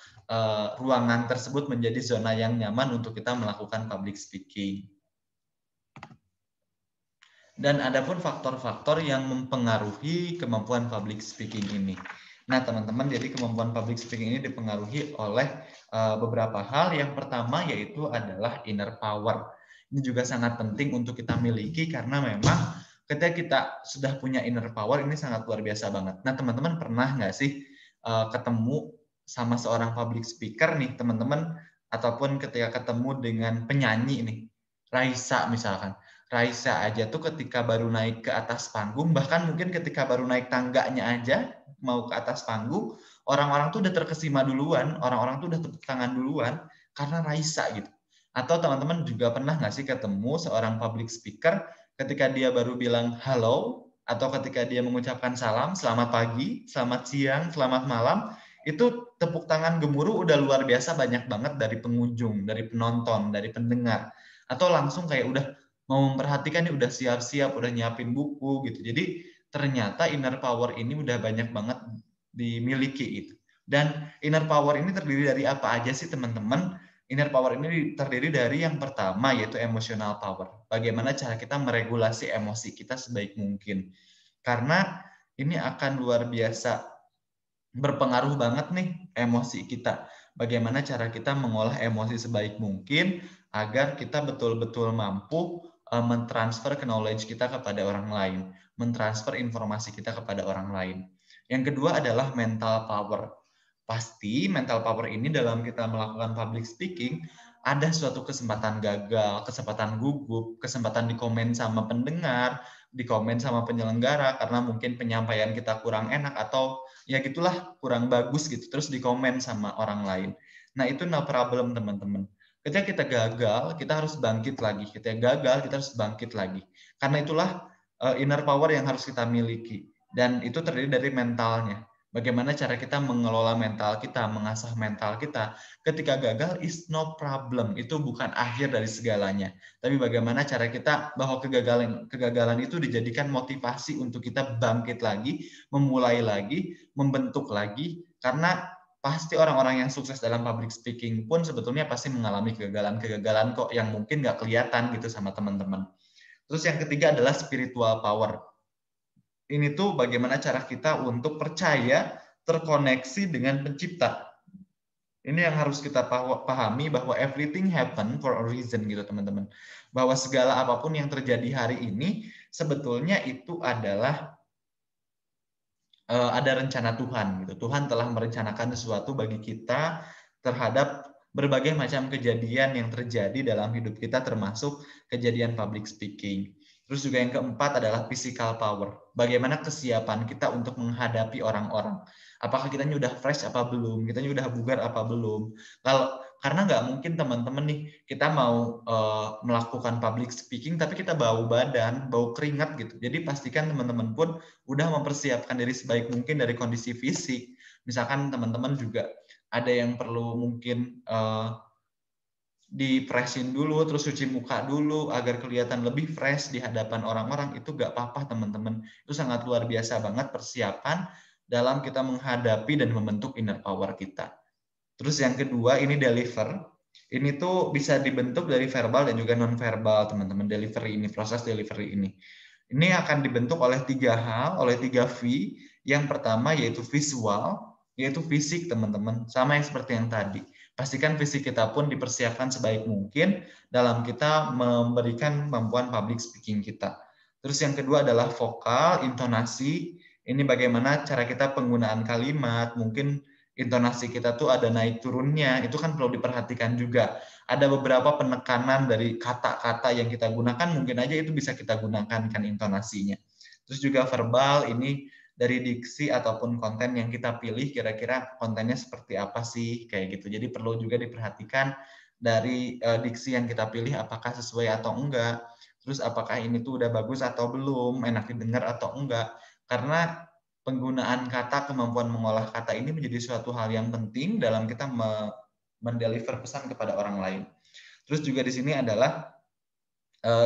ruangan tersebut menjadi zona yang nyaman untuk kita melakukan public speaking. Dan ada pun faktor-faktor yang mempengaruhi kemampuan public speaking ini. Nah, teman-teman, jadi kemampuan public speaking ini dipengaruhi oleh beberapa hal. Yang pertama yaitu adalah inner power. Ini juga sangat penting untuk kita miliki karena memang ketika kita sudah punya inner power ini sangat luar biasa banget. Nah, teman-teman pernah nggak sih ketemu sama seorang public speaker nih, teman-teman, ataupun ketika ketemu dengan penyanyi nih, Raisa misalkan. Raisa aja tuh ketika baru naik ke atas panggung, bahkan mungkin ketika baru naik tangganya aja, mau ke atas panggung, orang-orang tuh udah terkesima duluan, orang-orang tuh udah tepuk tangan duluan, karena Raisa gitu. Atau teman-teman juga pernah nggak sih ketemu seorang public speaker, ketika dia baru bilang halo, atau ketika dia mengucapkan salam, selamat pagi, selamat siang, selamat malam, itu tepuk tangan gemuruh udah luar biasa banyak banget dari pengunjung, dari penonton, dari pendengar. Atau langsung kayak udah mau memperhatikan nih, udah siap-siap, udah nyiapin buku gitu. Jadi ternyata inner power ini udah banyak banget dimiliki gitu. Dan inner power ini terdiri dari apa aja sih teman-teman? Inner power ini terdiri dari yang pertama yaitu emotional power. Bagaimana cara kita meregulasi emosi kita sebaik mungkin. Karena ini akan luar biasa berpengaruh banget nih emosi kita. Bagaimana cara kita mengolah emosi sebaik mungkin agar kita betul-betul mampu mentransfer knowledge kita kepada orang lain, mentransfer informasi kita kepada orang lain. Yang kedua adalah mental power. Pasti mental power ini dalam kita melakukan public speaking ada suatu kesempatan gagal, kesempatan gugup, kesempatan dikomen sama pendengar, dikomen sama penyelenggara karena mungkin penyampaian kita kurang enak atau ya gitulah kurang bagus gitu, terus dikomen sama orang lain. Nah itu no problem teman-teman. Ketika kita gagal, kita harus bangkit lagi. Ketika gagal, kita harus bangkit lagi. Karena itulah inner power yang harus kita miliki. Dan itu terdiri dari mentalnya. Bagaimana cara kita mengelola mental kita, mengasah mental kita. Ketika gagal is no problem. Itu bukan akhir dari segalanya. Tapi bagaimana cara kita bahwa kegagalan itu dijadikan motivasi untuk kita bangkit lagi, memulai lagi, membentuk lagi. Karena pasti orang-orang yang sukses dalam public speaking pun sebetulnya pasti mengalami kegagalan-kegagalan kok yang mungkin nggak kelihatan gitu sama teman-teman. Terus yang ketiga adalah spiritual power. Ini tuh bagaimana cara kita untuk percaya terkoneksi dengan pencipta. Ini yang harus kita pahami bahwa everything happen for a reason gitu teman-teman. Bahwa segala apapun yang terjadi hari ini sebetulnya itu adalah ada rencana Tuhan gitu. Tuhan telah merencanakan sesuatu bagi kita terhadap berbagai macam kejadian yang terjadi dalam hidup kita termasuk kejadian public speaking. Terus juga yang keempat adalah physical power. Bagaimana kesiapan kita untuk menghadapi orang-orang. Apakah kitanya udah fresh apa belum? Kitanya udah bugar apa belum? Karena nggak mungkin teman-teman nih kita mau melakukan public speaking tapi kita bau badan, bau keringat gitu. Jadi pastikan teman-teman pun udah mempersiapkan diri sebaik mungkin dari kondisi fisik. Misalkan teman-teman juga ada yang perlu mungkin di-freshin dulu, terus cuci muka dulu agar kelihatan lebih fresh di hadapan orang-orang, itu gak apa-apa teman-teman. Itu sangat luar biasa banget persiapan dalam kita menghadapi dan membentuk inner power kita. Terus yang kedua ini deliver. Ini tuh bisa dibentuk dari verbal dan juga non-verbal teman-teman. Delivery ini, proses delivery ini. Ini akan dibentuk oleh 3 hal, oleh 3 V. Yang pertama yaitu visual, yaitu fisik teman-teman. Sama yang seperti yang tadi. Pastikan fisik kita pun dipersiapkan sebaik mungkin dalam kita memberikan kemampuan public speaking kita. Terus yang kedua adalah vokal, intonasi. Ini bagaimana cara kita penggunaan kalimat, mungkin intonasi kita tuh ada naik turunnya, itu kan perlu diperhatikan juga. Ada beberapa penekanan dari kata-kata yang kita gunakan, mungkin aja itu bisa kita gunakan kan intonasinya. Terus juga verbal, ini dari diksi ataupun konten yang kita pilih, kira-kira kontennya seperti apa sih, kayak gitu. Jadi perlu juga diperhatikan dari diksi yang kita pilih, apakah sesuai atau enggak. Terus apakah ini tuh udah bagus atau belum, enak didengar atau enggak. Karena penggunaan kata, kemampuan mengolah kata ini menjadi suatu hal yang penting dalam kita mendeliver pesan kepada orang lain. Terus juga di sini adalah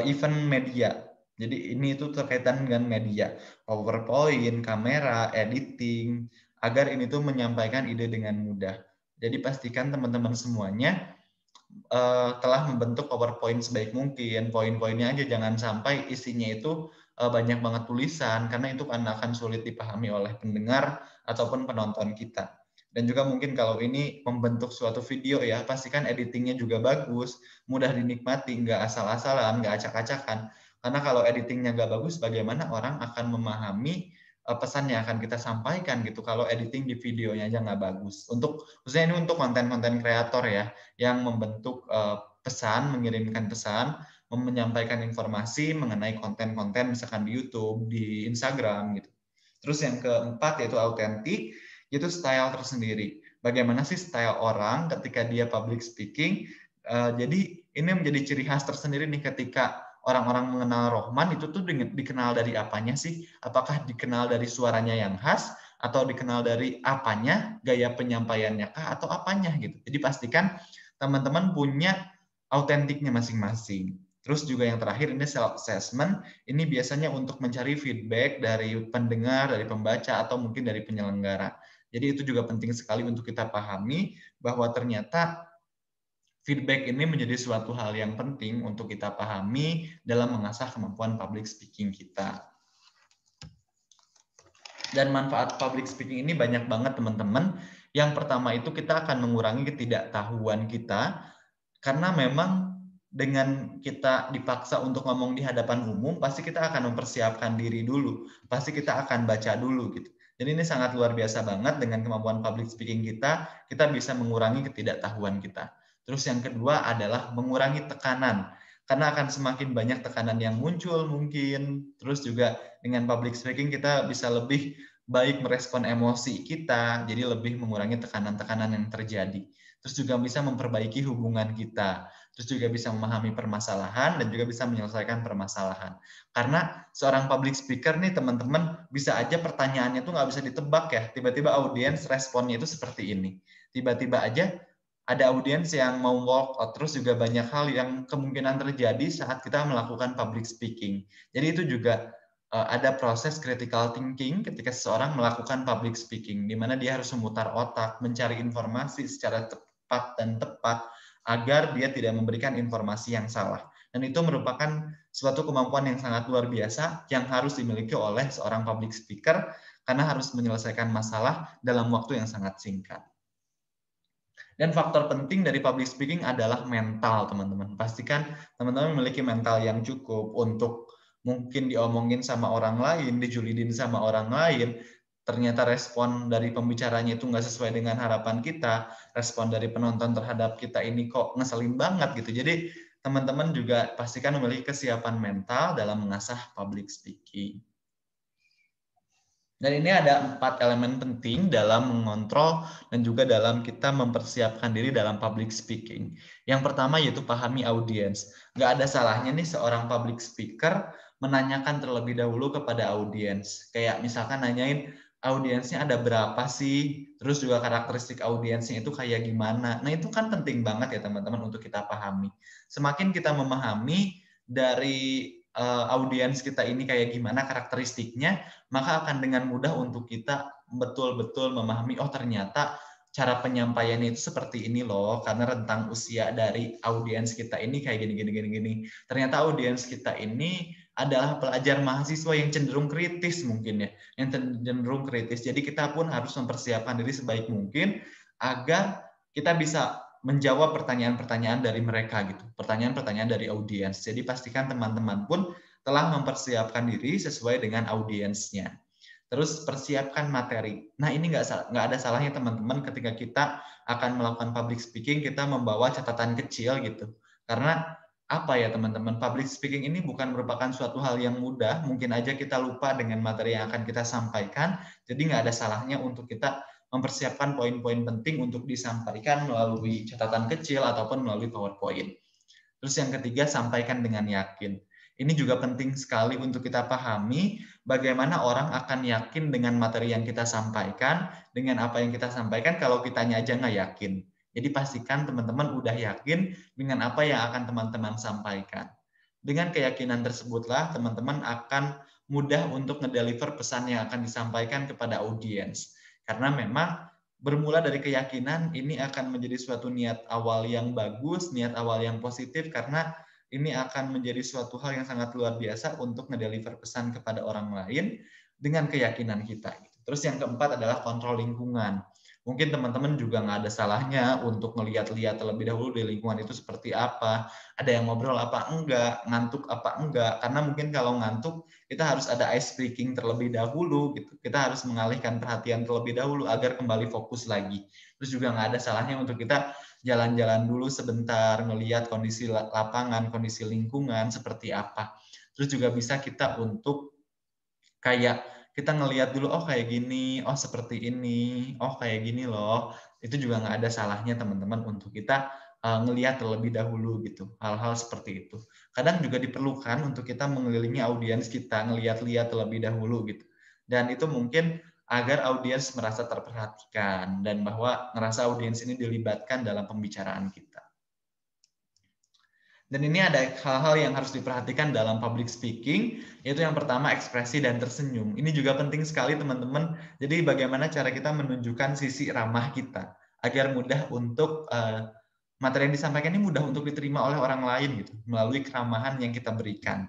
event media. Jadi ini itu terkaitan dengan media, PowerPoint, kamera, editing, agar ini tuh menyampaikan ide dengan mudah. Jadi pastikan teman-teman semuanya telah membentuk PowerPoint sebaik mungkin. Poin-poinnya aja, jangan sampai isinya itu banyak banget tulisan, karena itu akan sulit dipahami oleh pendengar ataupun penonton kita. Dan juga mungkin kalau ini membentuk suatu video ya, pastikan editingnya juga bagus, mudah dinikmati, nggak asal-asalan, nggak acak-acakan. Karena kalau editingnya nggak bagus, bagaimana orang akan memahami pesan yang akan kita sampaikan gitu kalau editing di videonya aja nggak bagus. Khususnya ini untuk konten-konten kreator ya, yang membentuk pesan, mengirimkan pesan, menyampaikan informasi mengenai konten-konten misalkan di YouTube, di Instagram gitu. Terus yang keempat yaitu autentik, yaitu style tersendiri. Bagaimana sih style orang ketika dia public speaking? Jadi ini menjadi ciri khas tersendiri nih ketika orang-orang mengenal Rohman itu tuh dikenal dari apanya sih? Apakah dikenal dari suaranya yang khas atau dikenal dari apanya, gaya penyampaiannya kah atau apanya gitu. Jadi pastikan teman-teman punya autentiknya masing-masing. Terus juga yang terakhir ini self assessment, ini biasanya untuk mencari feedback dari pendengar, dari pembaca atau mungkin dari penyelenggara. Jadi itu juga penting sekali untuk kita pahami bahwa ternyata feedback ini menjadi suatu hal yang penting untuk kita pahami dalam mengasah kemampuan public speaking kita. Dan manfaat public speaking ini banyak banget teman-teman. Yang pertama itu kita akan mengurangi ketidaktahuan kita, karena memang dengan kita dipaksa untuk ngomong di hadapan umum, pasti kita akan mempersiapkan diri dulu, pasti kita akan baca dulu gitu. Jadi ini sangat luar biasa banget, dengan kemampuan public speaking kita bisa mengurangi ketidaktahuan kita. Terus yang kedua adalah mengurangi tekanan, karena akan semakin banyak tekanan yang muncul mungkin. Terus juga dengan public speaking kita bisa lebih baik merespon emosi kita, jadi lebih mengurangi tekanan-tekanan yang terjadi. Terus juga bisa memperbaiki hubungan kita, terus juga bisa memahami permasalahan dan juga bisa menyelesaikan permasalahan. Karena seorang public speaker nih teman-teman, bisa aja pertanyaannya tuh nggak bisa ditebak ya, tiba-tiba audiens responnya itu seperti ini. Tiba-tiba aja ada audiens yang mau walk out, terus juga banyak hal yang kemungkinan terjadi saat kita melakukan public speaking. Jadi itu juga ada proses critical thinking ketika seseorang melakukan public speaking, di mana dia harus memutar otak, mencari informasi secara cepat dan tepat, agar dia tidak memberikan informasi yang salah. Dan itu merupakan suatu kemampuan yang sangat luar biasa yang harus dimiliki oleh seorang public speaker, karena harus menyelesaikan masalah dalam waktu yang sangat singkat. Dan faktor penting dari public speaking adalah mental, teman-teman. Pastikan teman-teman memiliki mental yang cukup untuk mungkin diomongin sama orang lain, dijulidin sama orang lain, ternyata respon dari pembicaranya itu nggak sesuai dengan harapan kita, respon dari penonton terhadap kita ini kok ngeselin banget gitu. Jadi teman-teman juga pastikan memiliki kesiapan mental dalam mengasah public speaking. Dan ini ada 4 elemen penting dalam mengontrol dan juga dalam kita mempersiapkan diri dalam public speaking. Yang pertama yaitu pahami audiens. Nggak ada salahnya nih seorang public speaker menanyakan terlebih dahulu kepada audiens. Kayak misalkan nanyain audiensnya ada berapa sih, terus juga karakteristik audiensnya itu kayak gimana. Nah itu kan penting banget ya teman-teman untuk kita pahami. Semakin kita memahami dari audiens kita ini kayak gimana karakteristiknya, maka akan dengan mudah untuk kita betul-betul memahami, oh ternyata cara penyampaiannya itu seperti ini loh, karena rentang usia dari audiens kita ini kayak gini. Ternyata audiens kita ini adalah pelajar mahasiswa yang cenderung kritis mungkin ya, yang cenderung kritis. Jadi kita pun harus mempersiapkan diri sebaik mungkin agar kita bisa menjawab pertanyaan-pertanyaan dari mereka gitu, pertanyaan-pertanyaan dari audiens. Jadi pastikan teman-teman pun telah mempersiapkan diri sesuai dengan audiensnya. Terus persiapkan materi. Nah, ini nggak ada salahnya teman-teman ketika kita akan melakukan public speaking, kita membawa catatan kecil gitu. Karena apa ya teman-teman, public speaking ini bukan merupakan suatu hal yang mudah, mungkin aja kita lupa dengan materi yang akan kita sampaikan, jadi nggak ada salahnya untuk kita mempersiapkan poin-poin penting untuk disampaikan melalui catatan kecil ataupun melalui PowerPoint. Terus yang ketiga, sampaikan dengan yakin. Ini juga penting sekali untuk kita pahami bagaimana orang akan yakin dengan materi yang kita sampaikan, dengan apa yang kita sampaikan kalau kitanya aja nggak yakin. Jadi pastikan teman-teman udah yakin dengan apa yang akan teman-teman sampaikan. Dengan keyakinan tersebutlah teman-teman akan mudah untuk ngedeliver pesan yang akan disampaikan kepada audiens. Karena memang bermula dari keyakinan ini akan menjadi suatu niat awal yang bagus, niat awal yang positif, karena ini akan menjadi suatu hal yang sangat luar biasa untuk ngedeliver pesan kepada orang lain dengan keyakinan kita. Terus yang keempat adalah kontrol lingkungan. Mungkin teman-teman juga nggak ada salahnya untuk ngelihat-lihat terlebih dahulu di lingkungan itu seperti apa, ada yang ngobrol apa enggak, ngantuk apa enggak, karena mungkin kalau ngantuk kita harus ada ice breaking terlebih dahulu gitu. Kita harus mengalihkan perhatian terlebih dahulu agar kembali fokus lagi. Terus juga nggak ada salahnya untuk kita jalan-jalan dulu sebentar, melihat kondisi lapangan, kondisi lingkungan seperti apa. Terus juga bisa kita untuk kayak kita ngelihat dulu, oh kayak gini, oh seperti ini, oh kayak gini loh. Itu juga nggak ada salahnya teman-teman untuk kita ngelihat terlebih dahulu gitu, hal-hal seperti itu. Kadang juga diperlukan untuk kita mengelilingi audiens kita, ngelihat-lihat terlebih dahulu gitu. Dan itu mungkin agar audiens merasa terperhatikan dan bahwa ngerasa audiens ini dilibatkan dalam pembicaraan kita. Dan ini ada hal-hal yang harus diperhatikan dalam public speaking, yaitu yang pertama ekspresi dan tersenyum. Ini juga penting sekali teman-teman. Jadi bagaimana cara kita menunjukkan sisi ramah kita agar mudah untuk materi yang disampaikan ini mudah untuk diterima oleh orang lain gitu, melalui keramahan yang kita berikan.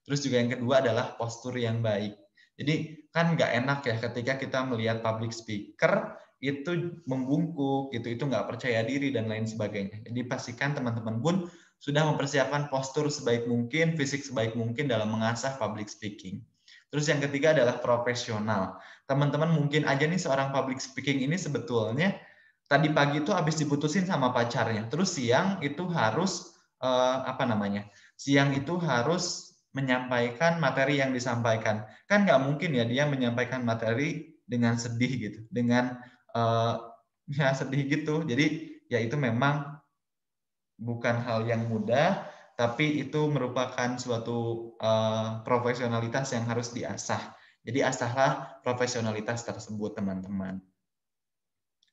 Terus juga yang kedua adalah postur yang baik. Jadi kan nggak enak ya ketika kita melihat public speaker itu membungkuk, itu nggak percaya diri dan lain sebagainya. Jadi pastikan teman-teman pun sudah mempersiapkan postur sebaik mungkin, fisik sebaik mungkin dalam mengasah public speaking. Terus yang ketiga adalah profesional. Teman-teman mungkin aja nih seorang public speaking ini sebetulnya tadi pagi itu habis diputusin sama pacarnya. Terus siang itu harus siang itu harus menyampaikan materi yang disampaikan. Kan nggak mungkin ya dia menyampaikan materi dengan sedih gitu, dengan ya sedih gitu. Jadi ya itu memang bukan hal yang mudah, tapi itu merupakan suatu profesionalitas yang harus diasah. Jadi asahlah profesionalitas tersebut, teman-teman.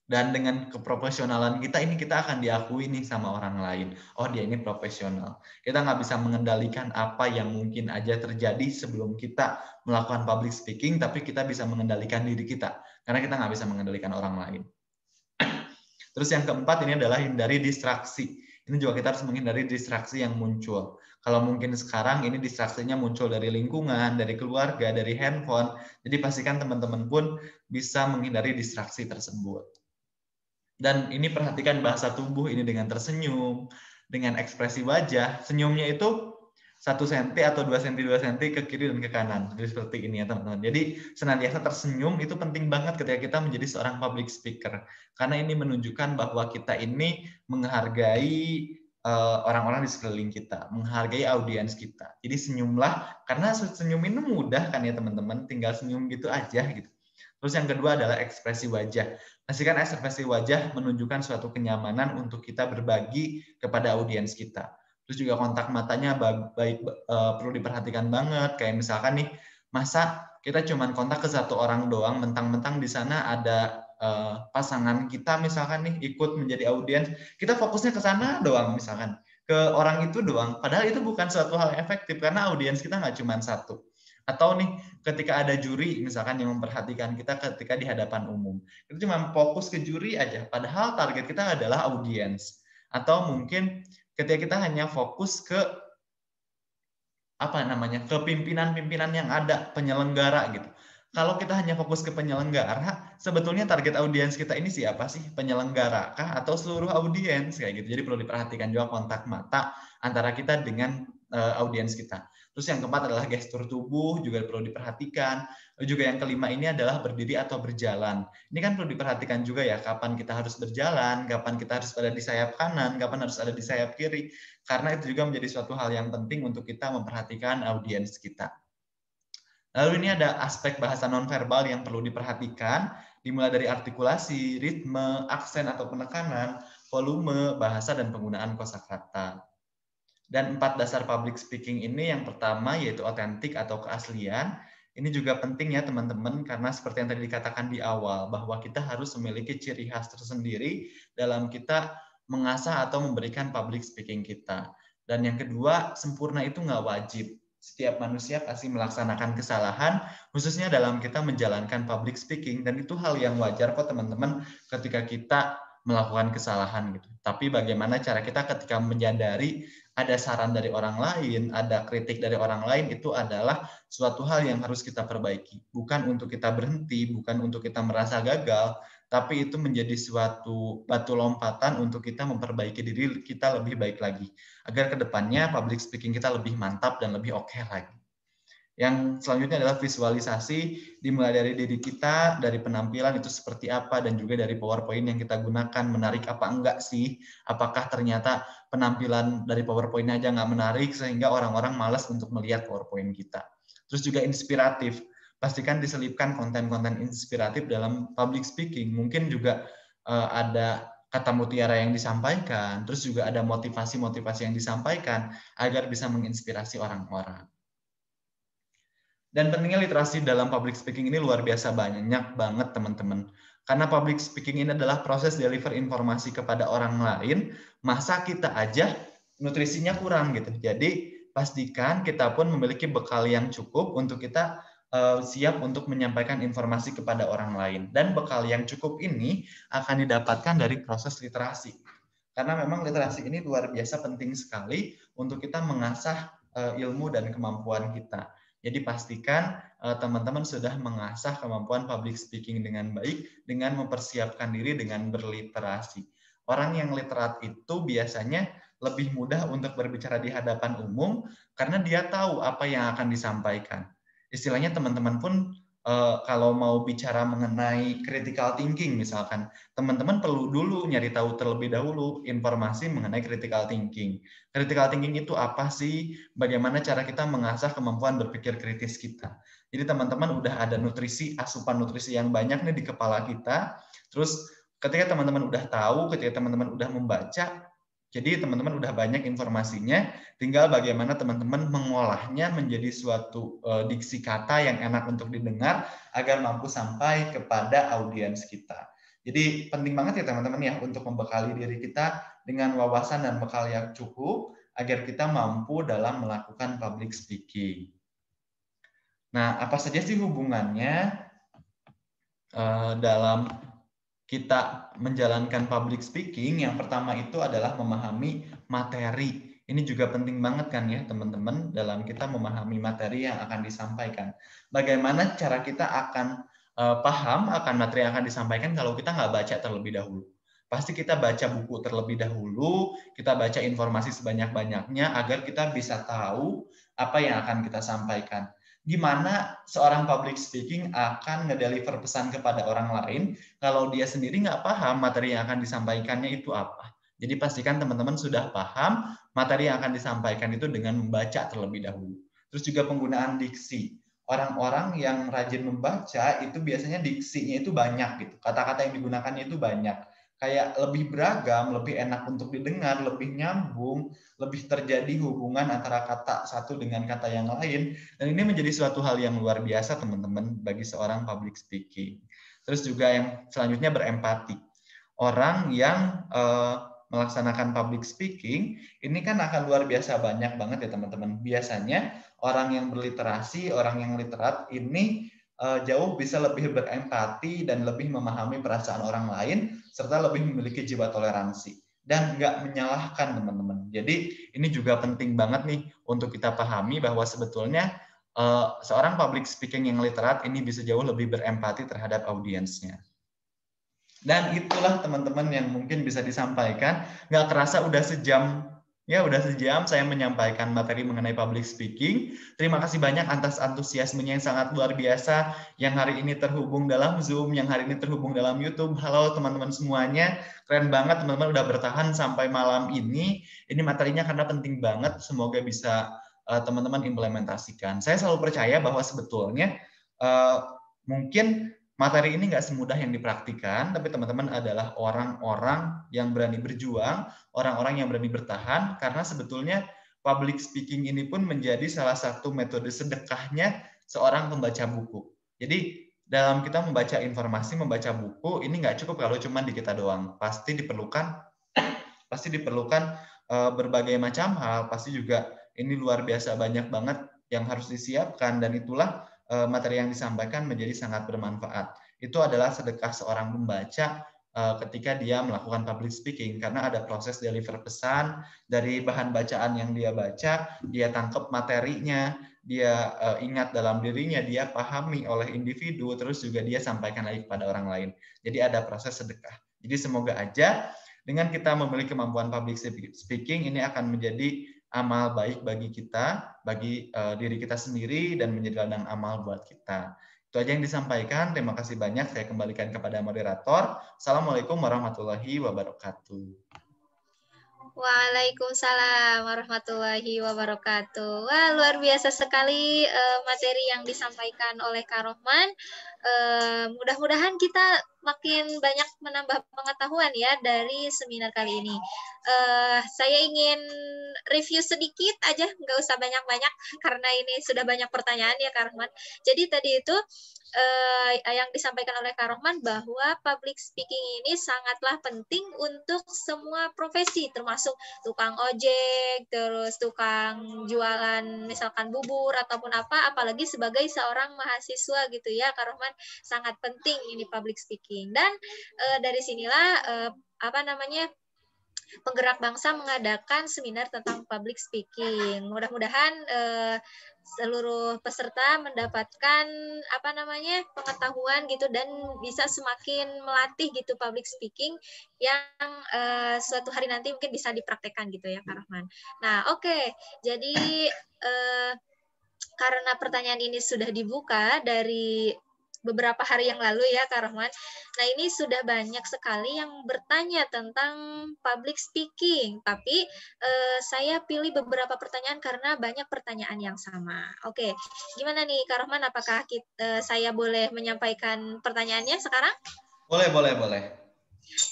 Dan dengan keprofesionalan kita ini kita akan diakui nih sama orang lain. Oh dia ini profesional. Kita nggak bisa mengendalikan apa yang mungkin aja terjadi sebelum kita melakukan public speaking, tapi kita bisa mengendalikan diri kita. Karena kita nggak bisa mengendalikan orang lain. Terus yang keempat ini adalah hindari distraksi. Ini juga kita harus menghindari distraksi yang muncul. Kalau mungkin sekarang ini distraksinya muncul dari lingkungan, dari keluarga, dari handphone. Jadi pastikan teman-teman pun bisa menghindari distraksi tersebut. Dan ini perhatikan bahasa tubuh ini dengan tersenyum, dengan ekspresi wajah. Senyumnya itu 1 cm atau 2 cm, 2 cm ke kiri dan ke kanan. Jadi seperti ini ya teman-teman. Jadi senantiasa tersenyum itu penting banget ketika kita menjadi seorang public speaker. Karena ini menunjukkan bahwa kita ini menghargai orang-orang di sekeliling kita, menghargai audiens kita. Jadi senyumlah, karena senyum ini mudah kan ya teman-teman, tinggal senyum gitu aja gitu. Terus yang kedua adalah ekspresi wajah. Pastikan ekspresi wajah menunjukkan suatu kenyamanan untuk kita berbagi kepada audiens kita. Terus juga kontak matanya perlu diperhatikan banget. Kayak misalkan nih, masa kita cuma kontak ke satu orang doang, mentang-mentang di sana ada pasangan kita misalkan nih ikut menjadi audiens, kita fokusnya ke sana doang misalkan, ke orang itu doang. Padahal itu bukan suatu hal yang efektif karena audiens kita nggak cuma satu. Atau nih ketika ada juri misalkan yang memperhatikan kita ketika di hadapan umum, kita cuma fokus ke juri aja, padahal target kita adalah audiens. Atau mungkin ketika kita hanya fokus ke ke pimpinan-pimpinan yang ada, penyelenggara gitu. Kalau kita hanya fokus ke penyelenggara, sebetulnya target audiens kita ini siapa sih? Penyelenggara kah atau seluruh audiens kayak gitu. Jadi perlu diperhatikan juga kontak mata antara kita dengan audiens kita. Terus yang keempat adalah gestur tubuh, juga perlu diperhatikan. Lalu juga yang kelima ini adalah berdiri atau berjalan. Ini kan perlu diperhatikan juga ya, kapan kita harus berjalan, kapan kita harus ada di sayap kanan, kapan harus ada di sayap kiri. Karena itu juga menjadi suatu hal yang penting untuk kita memperhatikan audiens kita. Lalu ini ada aspek bahasa nonverbal yang perlu diperhatikan, dimulai dari artikulasi, ritme, aksen atau penekanan, volume, bahasa, dan penggunaan kosakata. Dan 4 dasar public speaking ini yang pertama yaitu otentik atau keaslian. Ini juga penting ya teman-teman, karena seperti yang tadi dikatakan di awal, bahwa kita harus memiliki ciri khas tersendiri dalam kita mengasah atau memberikan public speaking kita. Dan yang kedua, sempurna itu nggak wajib. Setiap manusia pasti melaksanakan kesalahan, khususnya dalam kita menjalankan public speaking, dan itu hal yang wajar kok teman-teman ketika kita melakukan kesalahan gitu. Tapi bagaimana cara kita ketika menyadari ada saran dari orang lain, ada kritik dari orang lain, itu adalah suatu hal yang harus kita perbaiki. Bukan untuk kita berhenti, bukan untuk kita merasa gagal, tapi itu menjadi suatu batu lompatan untuk kita memperbaiki diri kita lebih baik lagi. Agar kedepannya public speaking kita lebih mantap dan lebih oke lagi. Yang selanjutnya adalah visualisasi, dimulai dari diri kita, dari penampilan itu seperti apa, dan juga dari PowerPoint yang kita gunakan, menarik apa enggak sih, apakah ternyata penampilan dari PowerPoint aja nggak menarik, sehingga orang-orang malas untuk melihat PowerPoint kita. Terus juga inspiratif, pastikan diselipkan konten-konten inspiratif dalam public speaking, mungkin juga ada kata mutiara yang disampaikan, terus juga ada motivasi-motivasi yang disampaikan, agar bisa menginspirasi orang-orang. Dan pentingnya literasi dalam public speaking ini luar biasa banyak banget teman-teman. Karena public speaking ini adalah proses deliver informasi kepada orang lain, masa kita aja nutrisinya kurang gitu. Jadi pastikan kita pun memiliki bekal yang cukup untuk kita siap untuk menyampaikan informasi kepada orang lain. Dan bekal yang cukup ini akan didapatkan dari proses literasi. Karena memang literasi ini luar biasa penting sekali untuk kita mengasah ilmu dan kemampuan kita. Jadi pastikan teman-teman sudah mengasah kemampuan public speaking dengan baik dengan mempersiapkan diri dengan berliterasi. Orang yang literat itu biasanya lebih mudah untuk berbicara di hadapan umum karena dia tahu apa yang akan disampaikan. Istilahnya teman-teman pun kalau mau bicara mengenai critical thinking misalkan, teman-teman perlu dulu nyari tahu terlebih dahulu informasi mengenai critical thinking. Critical thinking itu apa sih? Bagaimana cara kita mengasah kemampuan berpikir kritis kita. Jadi teman-teman udah ada nutrisi, asupan nutrisi yang banyak nih di kepala kita. Terus ketika teman-teman udah tahu, ketika teman-teman udah membaca, jadi teman-teman udah banyak informasinya, tinggal bagaimana teman-teman mengolahnya menjadi suatu diksi kata yang enak untuk didengar agar mampu sampai kepada audiens kita. Jadi penting banget ya teman-teman ya untuk membekali diri kita dengan wawasan dan bekal yang cukup agar kita mampu dalam melakukan public speaking. Nah, apa saja sih hubungannya dalam kita menjalankan public speaking? Yang pertama itu adalah memahami materi. Ini juga penting banget kan ya teman-teman dalam kita memahami materi yang akan disampaikan. Bagaimana cara kita akan paham akan materi yang akan disampaikan kalau kita nggak baca terlebih dahulu. Pasti kita baca buku terlebih dahulu, kita baca informasi sebanyak-banyaknya agar kita bisa tahu apa yang akan kita sampaikan. Gimana seorang public speaking akan ngedeliver pesan kepada orang lain kalau dia sendiri nggak paham materi yang akan disampaikannya itu apa. Jadi pastikan teman-teman sudah paham materi yang akan disampaikan itu dengan membaca terlebih dahulu. Terus juga penggunaan diksi. Orang-orang yang rajin membaca itu biasanya diksinya itu banyak gitu. Kata-kata yang digunakannya itu banyak. Kayak lebih beragam, lebih enak untuk didengar, lebih nyambung, lebih terjadi hubungan antara kata satu dengan kata yang lain. Dan ini menjadi suatu hal yang luar biasa teman-teman bagi seorang public speaking. Terus juga yang selanjutnya berempati. Orang yang melaksanakan public speaking, ini kan akan luar biasa banyak banget ya teman-teman. Biasanya orang yang berliterasi, orang yang literat ini jauh bisa lebih berempati dan lebih memahami perasaan orang lain, serta lebih memiliki jiwa toleransi. Dan nggak menyalahkan teman-teman. Jadi ini juga penting banget nih untuk kita pahami bahwa sebetulnya seorang public speaking yang literat ini bisa jauh lebih berempati terhadap audiensnya. Dan itulah teman-teman yang mungkin bisa disampaikan. Nggak kerasa udah sejam Ya, udah sejam saya menyampaikan materi mengenai public speaking. Terima kasih banyak atas antusiasmenya yang sangat luar biasa, yang hari ini terhubung dalam Zoom, yang hari ini terhubung dalam YouTube. Halo teman-teman semuanya, keren banget teman-teman udah bertahan sampai malam ini. Ini materinya karena penting banget, semoga bisa teman-teman implementasikan. Saya selalu percaya bahwa sebetulnya mungkin materi ini nggak semudah yang dipraktikan, tapi teman-teman adalah orang-orang yang berani berjuang, orang-orang yang berani bertahan, karena sebetulnya public speaking ini pun menjadi salah satu metode sedekahnya seorang pembaca buku. Jadi dalam kita membaca informasi, membaca buku, ini nggak cukup kalau cuma di kita doang. Pasti diperlukan berbagai macam hal, pasti juga ini luar biasa banyak banget yang harus disiapkan, dan itulah materi yang disampaikan menjadi sangat bermanfaat. Itu adalah sedekah seorang pembaca ketika dia melakukan public speaking, karena ada proses deliver pesan dari bahan bacaan yang dia baca, dia tangkap materinya, dia ingat dalam dirinya, dia pahami oleh individu, terus juga dia sampaikan lagi kepada orang lain. Jadi ada proses sedekah. Jadi semoga aja dengan kita memiliki kemampuan public speaking, ini akan menjadi amal baik bagi kita, bagi diri kita sendiri, dan menjadi ladang amal buat kita. Itu aja yang disampaikan. Terima kasih banyak. Saya kembalikan kepada moderator. Assalamualaikum warahmatullahi wabarakatuh. Waalaikumsalam warahmatullahi wabarakatuh. Wah, luar biasa sekali materi yang disampaikan oleh Kak Rohman. Mudah-mudahan kita makin banyak menambah pengetahuan ya dari seminar kali ini. Saya ingin review sedikit aja, nggak usah banyak-banyak karena ini sudah banyak pertanyaan ya Kak Rohman. Jadi tadi itu yang disampaikan oleh Kak Rohman bahwa public speaking ini sangatlah penting untuk semua profesi, termasuk tukang ojek, terus tukang jualan misalkan bubur ataupun apa, apalagi sebagai seorang mahasiswa gitu ya Kak Rohman, sangat penting ini public speaking. Dan dari sinilah Penggerak Bangsa mengadakan seminar tentang public speaking. Mudah-mudahan seluruh peserta mendapatkan pengetahuan gitu dan bisa semakin melatih gitu public speaking yang suatu hari nanti mungkin bisa dipraktekkan gitu ya Kak Rahman. Nah, oke. Jadi karena pertanyaan ini sudah dibuka dari beberapa hari yang lalu ya Kak Rahman. Nah ini sudah banyak sekali yang bertanya tentang public speaking, tapi saya pilih beberapa pertanyaan karena banyak pertanyaan yang sama. Oke, gimana nih Kak Rahman, apakah saya boleh menyampaikan pertanyaannya sekarang? Boleh.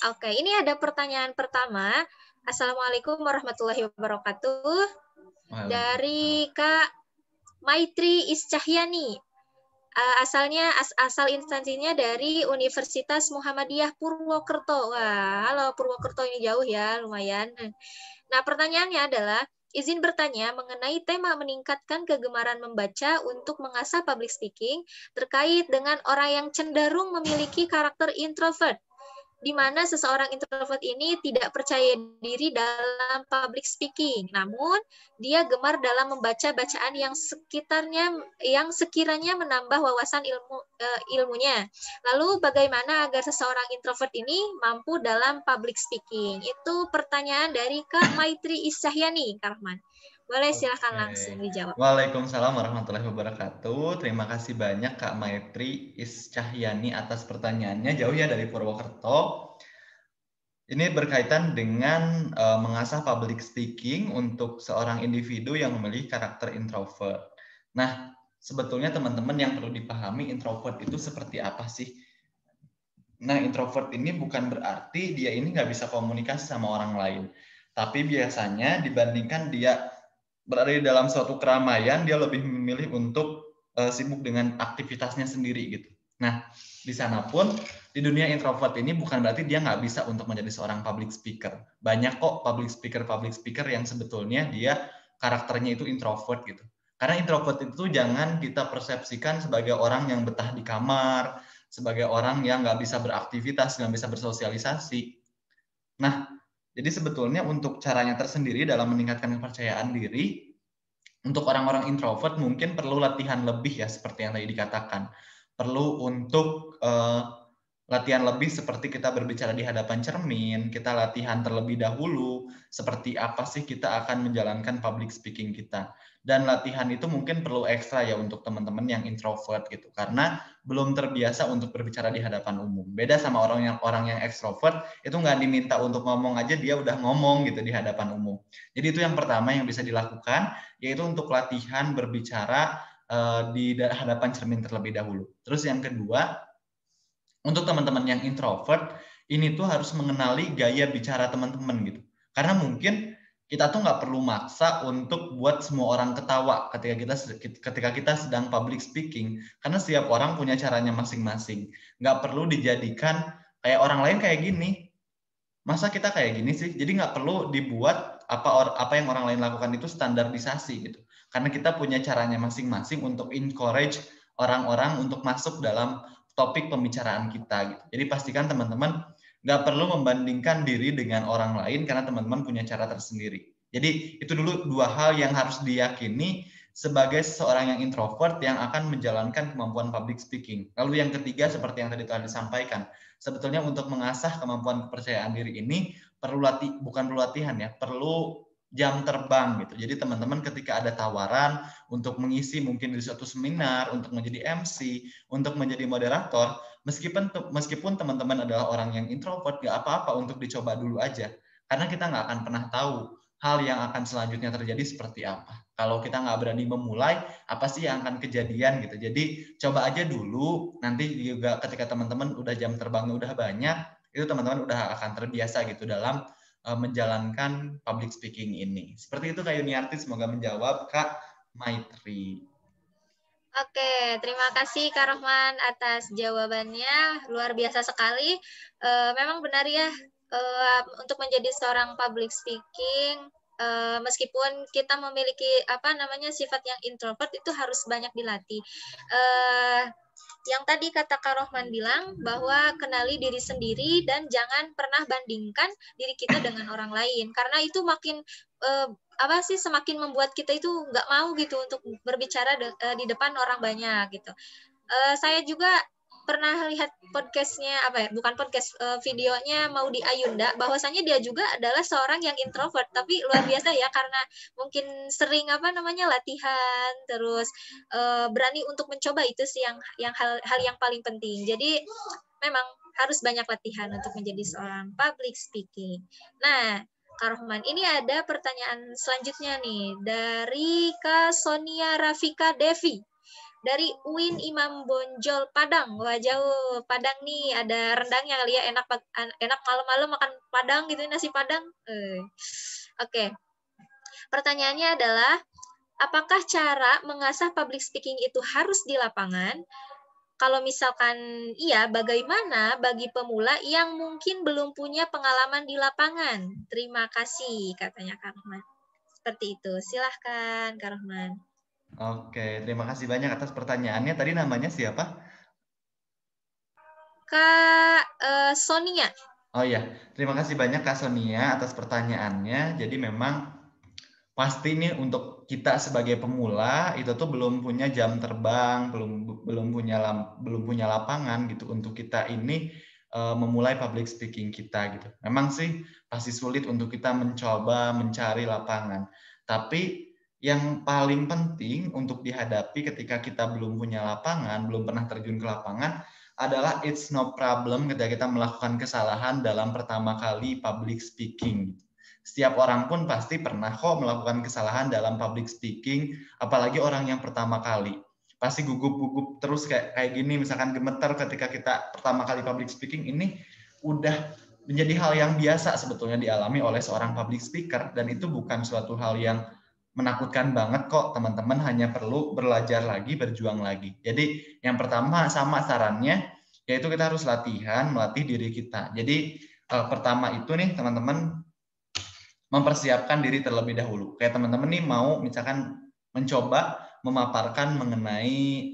Oke, ini ada pertanyaan pertama. Assalamualaikum warahmatullahi wabarakatuh. Dari Kak Maitri Iscahyani. Asal instansinya dari Universitas Muhammadiyah Purwokerto. Wah, halo Purwokerto, ini jauh ya, lumayan. Nah, pertanyaannya adalah, izin bertanya mengenai tema meningkatkan kegemaran membaca untuk mengasah public speaking terkait dengan orang yang cenderung memiliki karakter introvert, di mana seseorang introvert ini tidak percaya diri dalam public speaking, namun dia gemar dalam membaca bacaan yang sekiranya menambah wawasan ilmunya. Lalu bagaimana agar seseorang introvert ini mampu dalam public speaking? Itu pertanyaan dari Kak Maitri Iscahyani, Kak Rahman. Boleh silahkan langsung dijawab. Waalaikumsalam warahmatullahi wabarakatuh. Terima kasih banyak Kak Maitri Iscahyani atas pertanyaannya, jauh ya dari Purwokerto. Ini berkaitan dengan mengasah public speaking untuk seorang individu yang memiliki karakter introvert. Nah, sebetulnya teman-teman yang perlu dipahami introvert itu seperti apa sih? Nah, introvert ini bukan berarti dia ini nggak bisa komunikasi sama orang lain. Tapi biasanya dibandingkan dia berada di dalam suatu keramaian, dia lebih memilih untuk sibuk dengan aktivitasnya sendiri gitu. Nah, di sana pun di dunia introvert ini bukan berarti dia nggak bisa untuk menjadi seorang public speaker. Banyak kok public speaker yang sebetulnya dia karakternya itu introvert gitu. Karena introvert itu jangan kita persepsikan sebagai orang yang betah di kamar, sebagai orang yang nggak bisa beraktivitas, nggak bisa bersosialisasi. Nah, jadi sebetulnya untuk caranya tersendiri dalam meningkatkan kepercayaan diri, untuk orang-orang introvert mungkin perlu latihan lebih ya, seperti yang tadi dikatakan. Perlu untuk latihan lebih seperti kita berbicara di hadapan cermin, kita latihan terlebih dahulu seperti apa sih kita akan menjalankan public speaking kita. Dan latihan itu mungkin perlu ekstra ya untuk teman-teman yang introvert gitu, karena belum terbiasa untuk berbicara di hadapan umum. Beda sama orang yang extrovert, itu nggak diminta untuk ngomong aja dia udah ngomong gitu di hadapan umum. Jadi itu yang pertama yang bisa dilakukan, yaitu untuk latihan berbicara di hadapan cermin terlebih dahulu. Terus yang kedua, untuk teman-teman yang introvert, ini tuh harus mengenali gaya bicara teman-teman gitu. Karena mungkin kita tuh nggak perlu maksa untuk buat semua orang ketawa ketika kita sedang public speaking, karena setiap orang punya caranya masing-masing. Nggak perlu dijadikan kayak orang lain kayak gini, masa kita kayak gini sih? Jadi nggak perlu dibuat apa yang orang lain lakukan itu standarisasi gitu. Karena kita punya caranya masing-masing untuk encourage orang-orang untuk masuk dalam topik pembicaraan kita gitu. Jadi pastikan teman-teman nggak perlu membandingkan diri dengan orang lain karena teman-teman punya cara tersendiri. Jadi itu dulu dua hal yang harus diyakini sebagai seseorang yang introvert yang akan menjalankan kemampuan public speaking. Lalu yang ketiga seperti yang tadi telah disampaikan, sebetulnya untuk mengasah kemampuan kepercayaan diri ini bukan perlu latihan ya, perlu jam terbang gitu. Jadi teman-teman ketika ada tawaran untuk mengisi mungkin di suatu seminar, untuk menjadi MC, untuk menjadi moderator, meskipun teman-teman adalah orang yang introvert, nggak apa-apa untuk dicoba dulu aja. Karena kita nggak akan pernah tahu hal yang akan selanjutnya terjadi seperti apa. Kalau kita nggak berani memulai, apa sih yang akan kejadian gitu. Jadi coba aja dulu, nanti juga ketika teman-teman udah jam terbangnya udah banyak, itu teman-teman udah akan terbiasa gitu dalam menjalankan public speaking ini. Seperti itu Kak Yuniarti, semoga menjawab Kak Maitri. Oke, terima kasih Kak Rohman atas jawabannya, luar biasa sekali. Memang benar ya, untuk menjadi seorang public speaking, meskipun kita memiliki sifat yang introvert, itu harus banyak dilatih. Yang tadi kata Kak Rohman bilang bahwa kenali diri sendiri dan jangan pernah bandingkan diri kita dengan orang lain, karena itu makin semakin membuat kita itu nggak mau gitu untuk berbicara di depan orang banyak gitu. Saya juga pernah lihat podcastnya bukan podcast, videonya Maudy Ayunda, bahwasanya dia juga adalah seorang yang introvert, tapi luar biasa ya, karena mungkin sering latihan, terus berani untuk mencoba, itu sih yang hal yang paling penting. Jadi memang harus banyak latihan untuk menjadi seorang public speaking. Nah, Kak Rohman, ini ada pertanyaan selanjutnya nih dari Kak Sonia Rafika Devi dari UIN Imam Bonjol Padang. Wah, jauh Padang nih, ada rendangnya kali ya, enak malam-malam makan Padang gitu, nasi Padang. Oke. Pertanyaannya adalah, apakah cara mengasah public speaking itu harus di lapangan? Kalau misalkan iya, bagaimana bagi pemula yang mungkin belum punya pengalaman di lapangan? Terima kasih, katanya Kak Rohman. Seperti itu. Silahkan, Kak Rohman. Oke, terima kasih banyak atas pertanyaannya. Tadi namanya siapa? Kak Sonia. Oh ya, terima kasih banyak Kak Sonia atas pertanyaannya. Jadi memang pasti nih untuk kita sebagai pemula itu tuh belum punya jam terbang, belum punya lapangan gitu untuk kita ini memulai public speaking kita gitu. Memang sih pasti sulit untuk kita mencoba mencari lapangan. Tapi yang paling penting untuk dihadapi ketika kita belum punya lapangan, belum pernah terjun ke lapangan, adalah it's no problem ketika kita melakukan kesalahan dalam pertama kali public speaking. Setiap orang pun pasti pernah kok melakukan kesalahan dalam public speaking, apalagi orang yang pertama kali. Pasti gugup-gugup terus kayak gini, misalkan gemeter ketika kita pertama kali public speaking, ini udah menjadi hal yang biasa sebetulnya dialami oleh seorang public speaker, dan itu bukan suatu hal yang menakutkan banget kok, teman-teman hanya perlu belajar lagi, berjuang lagi. Jadi yang pertama sama sarannya, yaitu kita harus melatih diri kita. Jadi pertama itu nih teman-teman mempersiapkan diri terlebih dahulu. Kayak teman-teman nih mau misalkan mencoba memaparkan mengenai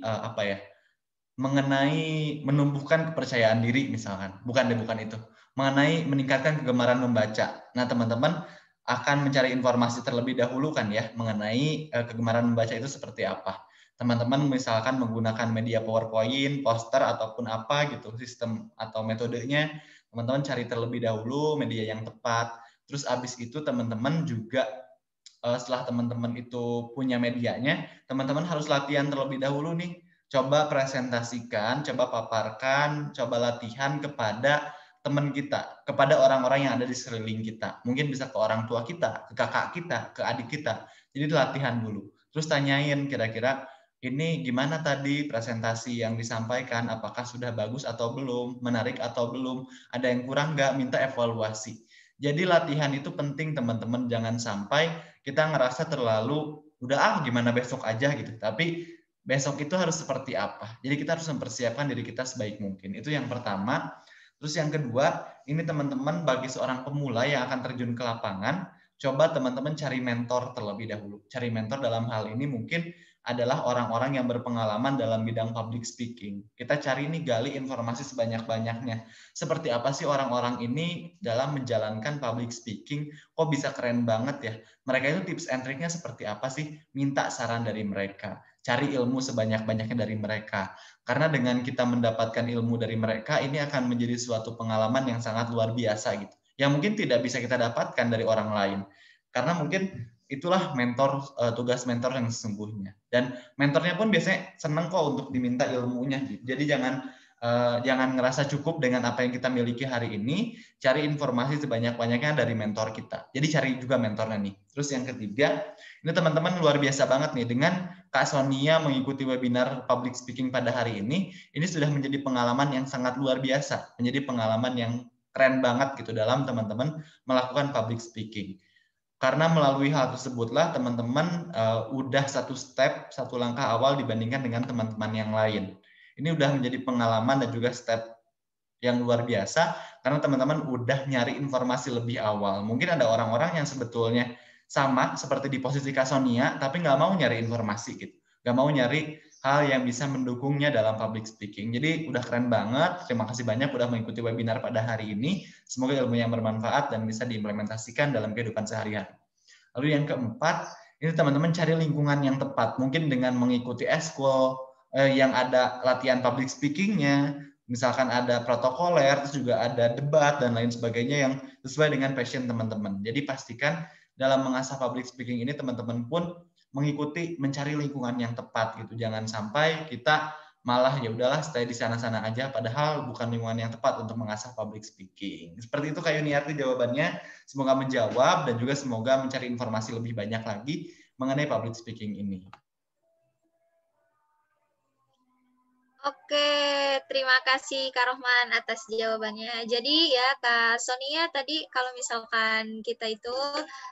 mengenai menumbuhkan kepercayaan diri misalkan. Bukan itu. Mengenai meningkatkan kegemaran membaca. Nah, teman-teman akan mencari informasi terlebih dahulu kan ya mengenai kegemaran membaca itu seperti apa. teman-teman misalkan menggunakan media PowerPoint, poster, ataupun apa gitu, sistem atau metodenya, teman-teman cari terlebih dahulu media yang tepat. Terus abis itu teman-teman juga setelah teman-teman itu punya medianya, teman-teman harus latihan terlebih dahulu nih. Coba presentasikan, coba paparkan, coba latihan kepada teman kita, kepada orang-orang yang ada di sekeliling kita. Mungkin bisa ke orang tua kita, ke kakak kita, ke adik kita. Jadi latihan dulu. Terus tanyain kira-kira ini gimana tadi presentasi yang disampaikan, apakah sudah bagus atau belum, menarik atau belum, ada yang kurang nggak, minta evaluasi. Jadi latihan itu penting teman-teman, jangan sampai kita ngerasa terlalu udah gimana besok aja gitu. Tapi besok itu harus seperti apa. Jadi kita harus mempersiapkan diri kita sebaik mungkin. Itu yang pertama. Terus yang kedua, ini teman-teman bagi seorang pemula yang akan terjun ke lapangan, coba teman-teman cari mentor terlebih dahulu. Cari mentor dalam hal ini mungkin adalah orang-orang yang berpengalaman dalam bidang public speaking. Kita cari nih, gali informasi sebanyak-banyaknya. Seperti apa sih orang-orang ini dalam menjalankan public speaking? Kok bisa keren banget ya? Mereka itu tips and triknya seperti apa sih? Minta saran dari mereka. Cari ilmu sebanyak-banyaknya dari mereka. Karena dengan kita mendapatkan ilmu dari mereka, ini akan menjadi suatu pengalaman yang sangat luar biasa gitu. Yang mungkin tidak bisa kita dapatkan dari orang lain. Karena mungkin itulah mentor, tugas mentor yang sesungguhnya. Dan mentornya pun biasanya senang kok untuk diminta ilmunya. Jadi jangan ngerasa cukup dengan apa yang kita miliki hari ini, cari informasi sebanyak-banyaknya dari mentor kita. Jadi cari juga mentornya nih. Terus yang ketiga, ini teman-teman luar biasa banget nih, dengan Kak Sonia mengikuti webinar public speaking pada hari ini sudah menjadi pengalaman yang sangat luar biasa, menjadi pengalaman yang keren banget gitu dalam teman-teman melakukan public speaking. Karena melalui hal tersebutlah teman-teman udah satu step, satu langkah awal dibandingkan dengan teman-teman yang lain. Ini udah menjadi pengalaman dan juga step yang luar biasa karena teman-teman udah nyari informasi lebih awal. Mungkin ada orang-orang yang sebetulnya sama seperti di posisi Kak Sonia, tapi nggak mau nyari informasi gitu. Nggak mau nyari hal yang bisa mendukungnya dalam public speaking. Jadi udah keren banget. Terima kasih banyak udah mengikuti webinar pada hari ini. Semoga ilmu yang bermanfaat dan bisa diimplementasikan dalam kehidupan sehari-hari. Lalu yang keempat, ini teman-teman cari lingkungan yang tepat. Mungkin dengan mengikuti eskul yang ada latihan public speaking-nya, misalkan ada protokoler, terus juga ada debat dan lain sebagainya yang sesuai dengan passion teman-teman. Jadi pastikan dalam mengasah public speaking ini teman-teman pun mengikuti, mencari lingkungan yang tepat gitu. Jangan sampai kita malah ya udahlah stay di sana-sana aja, padahal bukan lingkungan yang tepat untuk mengasah public speaking. Seperti itu Kak Yuniarti jawabannya. Semoga menjawab dan juga semoga mencari informasi lebih banyak lagi mengenai public speaking ini. Oke, terima kasih Kak Rohman atas jawabannya. Jadi ya Kak Sonia tadi kalau misalkan kita itu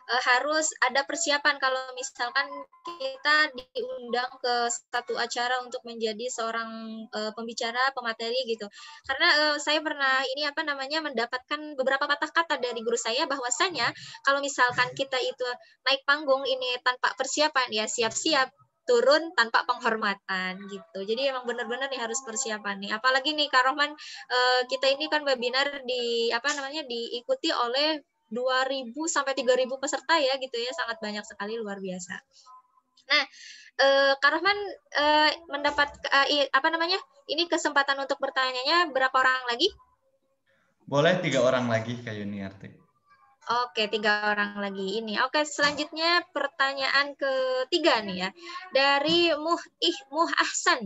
harus ada persiapan kalau misalkan kita diundang ke satu acara untuk menjadi seorang pembicara, pemateri gitu. Karena saya pernah mendapatkan beberapa patah kata dari guru saya bahwasanya kalau misalkan kita itu naik panggung ini tanpa persiapan ya siap-siap turun tanpa penghormatan gitu. Jadi emang benar-benar nih harus persiapan nih. Apalagi nih Kak Rohman, kita ini kan webinar diikuti oleh 2.000 sampai 3.000 peserta ya gitu ya, sangat banyak sekali, luar biasa. Nah, Kak Rohman mendapat ini kesempatan untuk bertanyanya berapa orang lagi? Boleh 3 orang lagi Kak Yuniarti. Oke, 3 orang lagi ini. Oke, selanjutnya pertanyaan ketiga nih ya. Dari Muh Ahsan.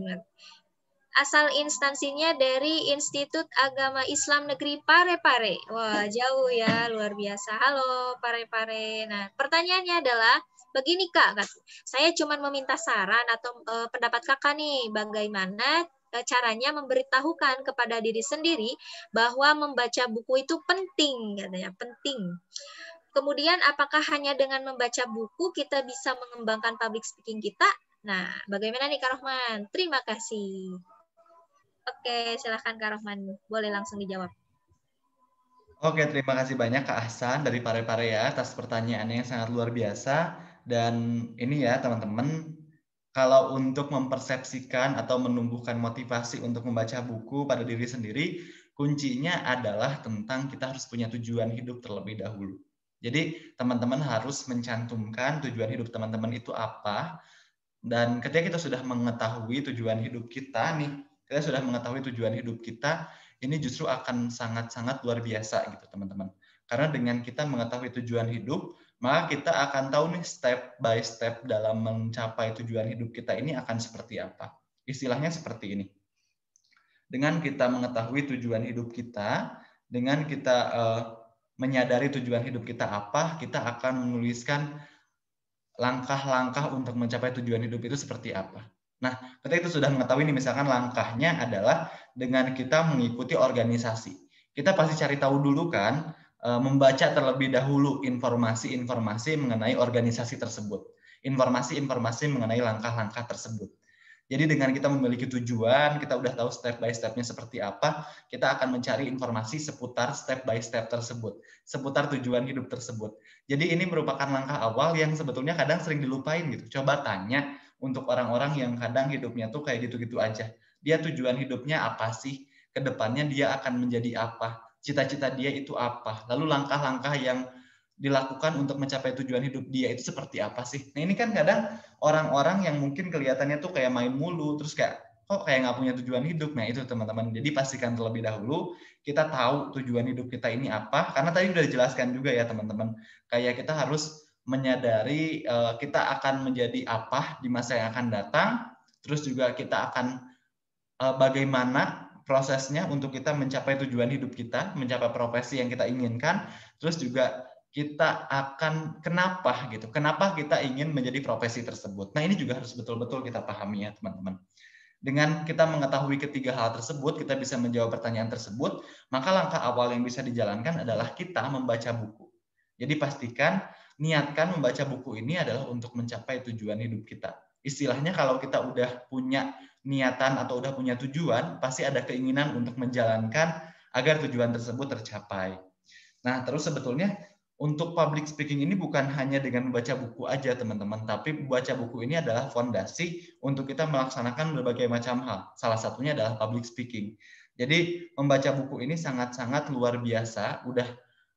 Asal instansinya dari Institut Agama Islam Negeri Parepare. Wah, jauh ya, luar biasa. Halo Parepare. Nah, pertanyaannya adalah, begini Kak, saya cuma meminta saran atau pendapat Kakak nih, bagaimana caranya memberitahukan kepada diri sendiri bahwa membaca buku itu penting, katanya, penting. Kemudian apakah hanya dengan membaca buku kita bisa mengembangkan public speaking kita? Nah, bagaimana nih Kak Rohman? Terima kasih. Oke, silahkan Kak Rohman. Boleh langsung dijawab. Oke, terima kasih banyak Kak Ahsan dari Parepare ya atas pertanyaannya yang sangat luar biasa. Dan ini ya teman-teman, kalau untuk mempersepsikan atau menumbuhkan motivasi untuk membaca buku pada diri sendiri, kuncinya adalah tentang kita harus punya tujuan hidup terlebih dahulu. Jadi teman-teman harus mencantumkan tujuan hidup teman-teman itu apa. Dan ketika kita sudah mengetahui tujuan hidup kita nih, kita sudah mengetahui tujuan hidup kita, ini justru akan sangat-sangat luar biasa gitu teman-teman. Karena dengan kita mengetahui tujuan hidup, maka kita akan tahu nih step by step dalam mencapai tujuan hidup kita ini akan seperti apa. Istilahnya seperti ini. Dengan kita mengetahui tujuan hidup kita, dengan kita menyadari tujuan hidup kita apa, kita akan menuliskan langkah-langkah untuk mencapai tujuan hidup itu seperti apa. Nah, ketika itu sudah mengetahui nih, misalkan langkahnya adalah dengan kita mengikuti organisasi. Kita pasti cari tahu dulu kan, membaca terlebih dahulu informasi-informasi mengenai organisasi tersebut. Informasi-informasi mengenai langkah-langkah tersebut. Jadi dengan kita memiliki tujuan, kita udah tahu step by step-nya seperti apa, kita akan mencari informasi seputar step by step tersebut, seputar tujuan hidup tersebut. Jadi ini merupakan langkah awal yang sebetulnya kadang sering dilupain gitu. Coba tanya untuk orang-orang yang kadang hidupnya tuh kayak gitu-gitu aja. Dia tujuan hidupnya apa sih? Kedepannya dia akan menjadi apa? Cita-cita dia itu apa? Lalu langkah-langkah yang dilakukan untuk mencapai tujuan hidup dia itu seperti apa sih? Nah ini kan kadang orang-orang yang mungkin kelihatannya tuh kayak main mulu, terus kayak kok kayak nggak punya tujuan hidup. Nah itu teman-teman, jadi pastikan terlebih dahulu kita tahu tujuan hidup kita ini apa, karena tadi udah dijelaskan juga ya teman-teman, kayak kita harus menyadari kita akan menjadi apa di masa yang akan datang, terus juga kita akan bagaimana prosesnya untuk kita mencapai tujuan hidup kita, mencapai profesi yang kita inginkan, terus juga kita akan kenapa gitu, kenapa kita ingin menjadi profesi tersebut. Nah ini juga harus betul-betul kita pahami ya teman-teman. Dengan kita mengetahui ketiga hal tersebut, kita bisa menjawab pertanyaan tersebut, maka langkah awal yang bisa dijalankan adalah kita membaca buku. Jadi pastikan, niatkan membaca buku ini adalah untuk mencapai tujuan hidup kita. Istilahnya kalau kita udah punya niatan atau udah punya tujuan, pasti ada keinginan untuk menjalankan agar tujuan tersebut tercapai. Nah, terus sebetulnya untuk public speaking ini bukan hanya dengan membaca buku aja, teman-teman, tapi membaca buku ini adalah fondasi untuk kita melaksanakan berbagai macam hal. Salah satunya adalah public speaking. Jadi, membaca buku ini sangat-sangat luar biasa.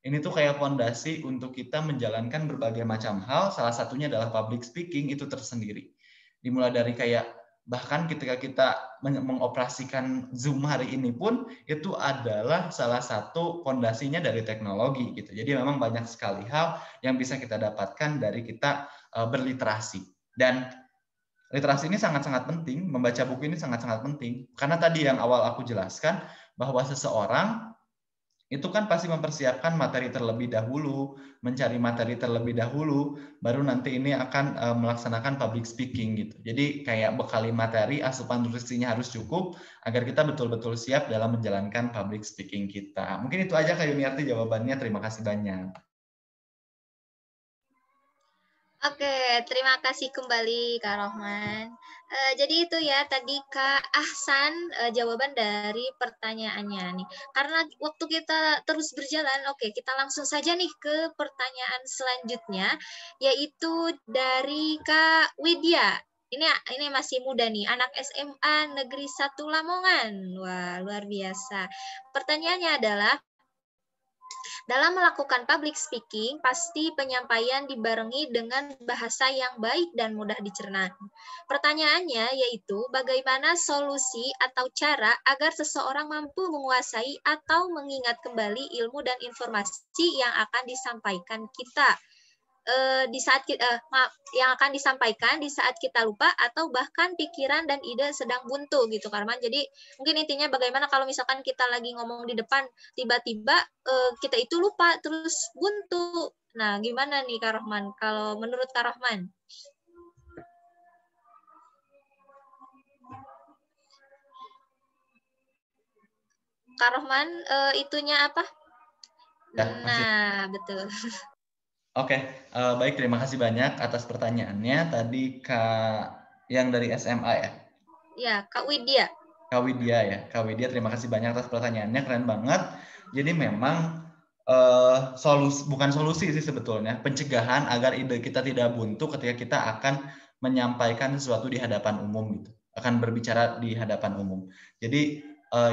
Ini tuh kayak fondasi untuk kita menjalankan berbagai macam hal, salah satunya adalah public speaking itu tersendiri. Dimulai dari kayak bahkan ketika kita mengoperasikan Zoom hari ini pun itu adalah salah satu fondasinya dari teknologi gitu. Jadi memang banyak sekali hal yang bisa kita dapatkan dari kita berliterasi. Dan literasi ini sangat-sangat penting, membaca buku ini sangat-sangat penting. Karena tadi yang awal aku jelaskan bahwa seseorang itu kan pasti mempersiapkan materi terlebih dahulu, mencari materi terlebih dahulu, baru nanti ini akan melaksanakan public speaking gitu. Jadi kayak bekali materi, asupan nutrisinya harus cukup agar kita betul-betul siap dalam menjalankan public speaking kita. Mungkin itu aja Kak Yuniarti jawabannya. Terima kasih banyak. Oke, terima kasih kembali Kak Rohman. Jadi itu ya tadi Kak Ahsan jawaban dari pertanyaannya nih. Karena waktu kita terus berjalan, oke kita langsung saja nih ke pertanyaan selanjutnya, yaitu dari Kak Widya. Ini masih muda nih, anak SMA Negeri 1 Lamongan. Wah, luar biasa. Pertanyaannya adalah, dalam melakukan public speaking, pasti penyampaian dibarengi dengan bahasa yang baik dan mudah dicerna. Pertanyaannya yaitu, bagaimana solusi atau cara agar seseorang mampu menguasai atau mengingat kembali ilmu dan informasi yang akan disampaikan kita yang akan disampaikan di saat kita lupa atau bahkan pikiran dan ide sedang buntu gitu Karman. Jadi mungkin intinya bagaimana kalau misalkan kita lagi ngomong di depan tiba-tiba kita itu lupa terus buntu. Nah, gimana nih Kak Rohman kalau menurut Kak Rohman? Kak Rohman itunya apa? Ya, nah, betul. Oke, baik, terima kasih banyak atas pertanyaannya. Tadi Kak yang dari SMA ya? Ya, Kak Widya. Kak Widya ya, Kak Widya, terima kasih banyak atas pertanyaannya, keren banget. Jadi memang bukan solusi sih sebetulnya, pencegahan agar ide kita tidak buntu ketika kita akan menyampaikan sesuatu di hadapan umum gitu, akan berbicara di hadapan umum. Jadi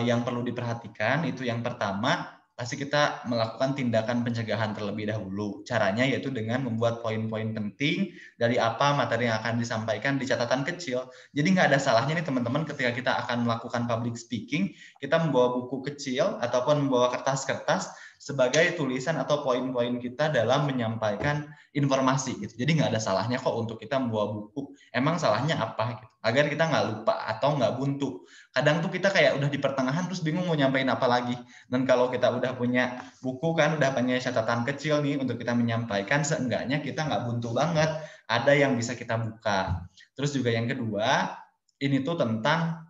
yang perlu diperhatikan itu yang pertama, pasti kita melakukan tindakan pencegahan terlebih dahulu. Caranya yaitu dengan membuat poin-poin penting dari apa materi yang akan disampaikan di catatan kecil. Jadi nggak ada salahnya nih teman-teman ketika kita akan melakukan public speaking, kita membawa buku kecil ataupun membawa kertas-kertas sebagai tulisan atau poin-poin kita dalam menyampaikan informasi gitu. Jadi nggak ada salahnya kok untuk kita membawa buku. Emang salahnya apa gitu? Agar kita nggak lupa atau nggak buntu. Kadang tuh kita kayak udah di pertengahan terus bingung mau nyampein apa lagi. Dan kalau kita udah punya buku kan, udah punya catatan kecil nih untuk kita menyampaikan, seenggaknya kita nggak buntu banget. Ada yang bisa kita buka. Terus juga yang kedua, ini tuh tentang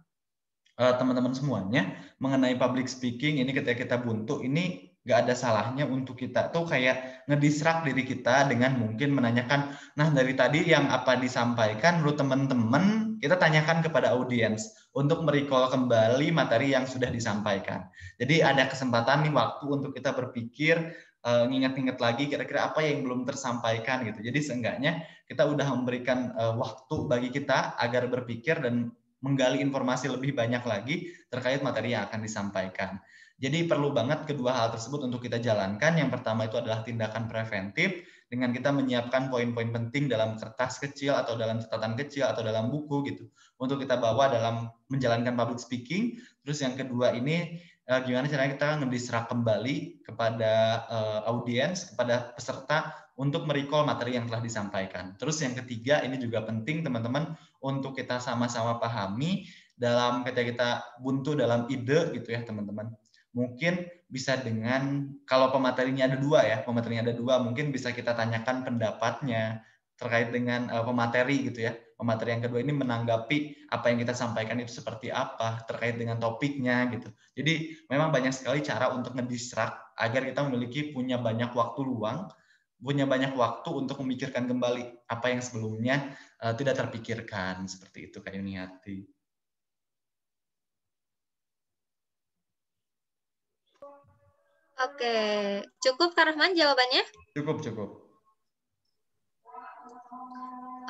teman-teman semuanya mengenai public speaking. Ini ketika kita buntu, ini nggak ada salahnya untuk kita tuh kayak ngedistrak diri kita dengan mungkin menanyakan, nah dari tadi yang apa disampaikan menurut teman-teman, kita tanyakan kepada audiens untuk merecall kembali materi yang sudah disampaikan. Jadi ada kesempatan nih waktu untuk kita berpikir, nginget-nginget lagi kira-kira apa yang belum tersampaikan gitu. Jadi seenggaknya kita udah memberikan waktu bagi kita agar berpikir dan menggali informasi lebih banyak lagi terkait materi yang akan disampaikan. Jadi perlu banget kedua hal tersebut untuk kita jalankan. Yang pertama itu adalah tindakan preventif dengan kita menyiapkan poin-poin penting dalam kertas kecil atau dalam catatan kecil atau dalam buku gitu untuk kita bawa dalam menjalankan public speaking. Terus yang kedua ini gimana caranya kita ngedistrak kembali kepada audiens, kepada peserta untuk merecall materi yang telah disampaikan. Terus yang ketiga ini juga penting teman-teman untuk kita sama-sama pahami dalam ketika kita buntu dalam ide gitu ya teman-teman. Mungkin bisa dengan, kalau pematerinya ada dua ya, mungkin bisa kita tanyakan pendapatnya terkait dengan pemateri gitu ya. Pemateri yang kedua ini menanggapi apa yang kita sampaikan itu seperti apa, terkait dengan topiknya gitu. Jadi memang banyak sekali cara untuk ngedistrak agar kita punya banyak waktu luang, punya banyak waktu untuk memikirkan kembali apa yang sebelumnya tidak terpikirkan. Seperti itu Kak Yuniati. Oke, cukup Kak Rahman jawabannya? Cukup.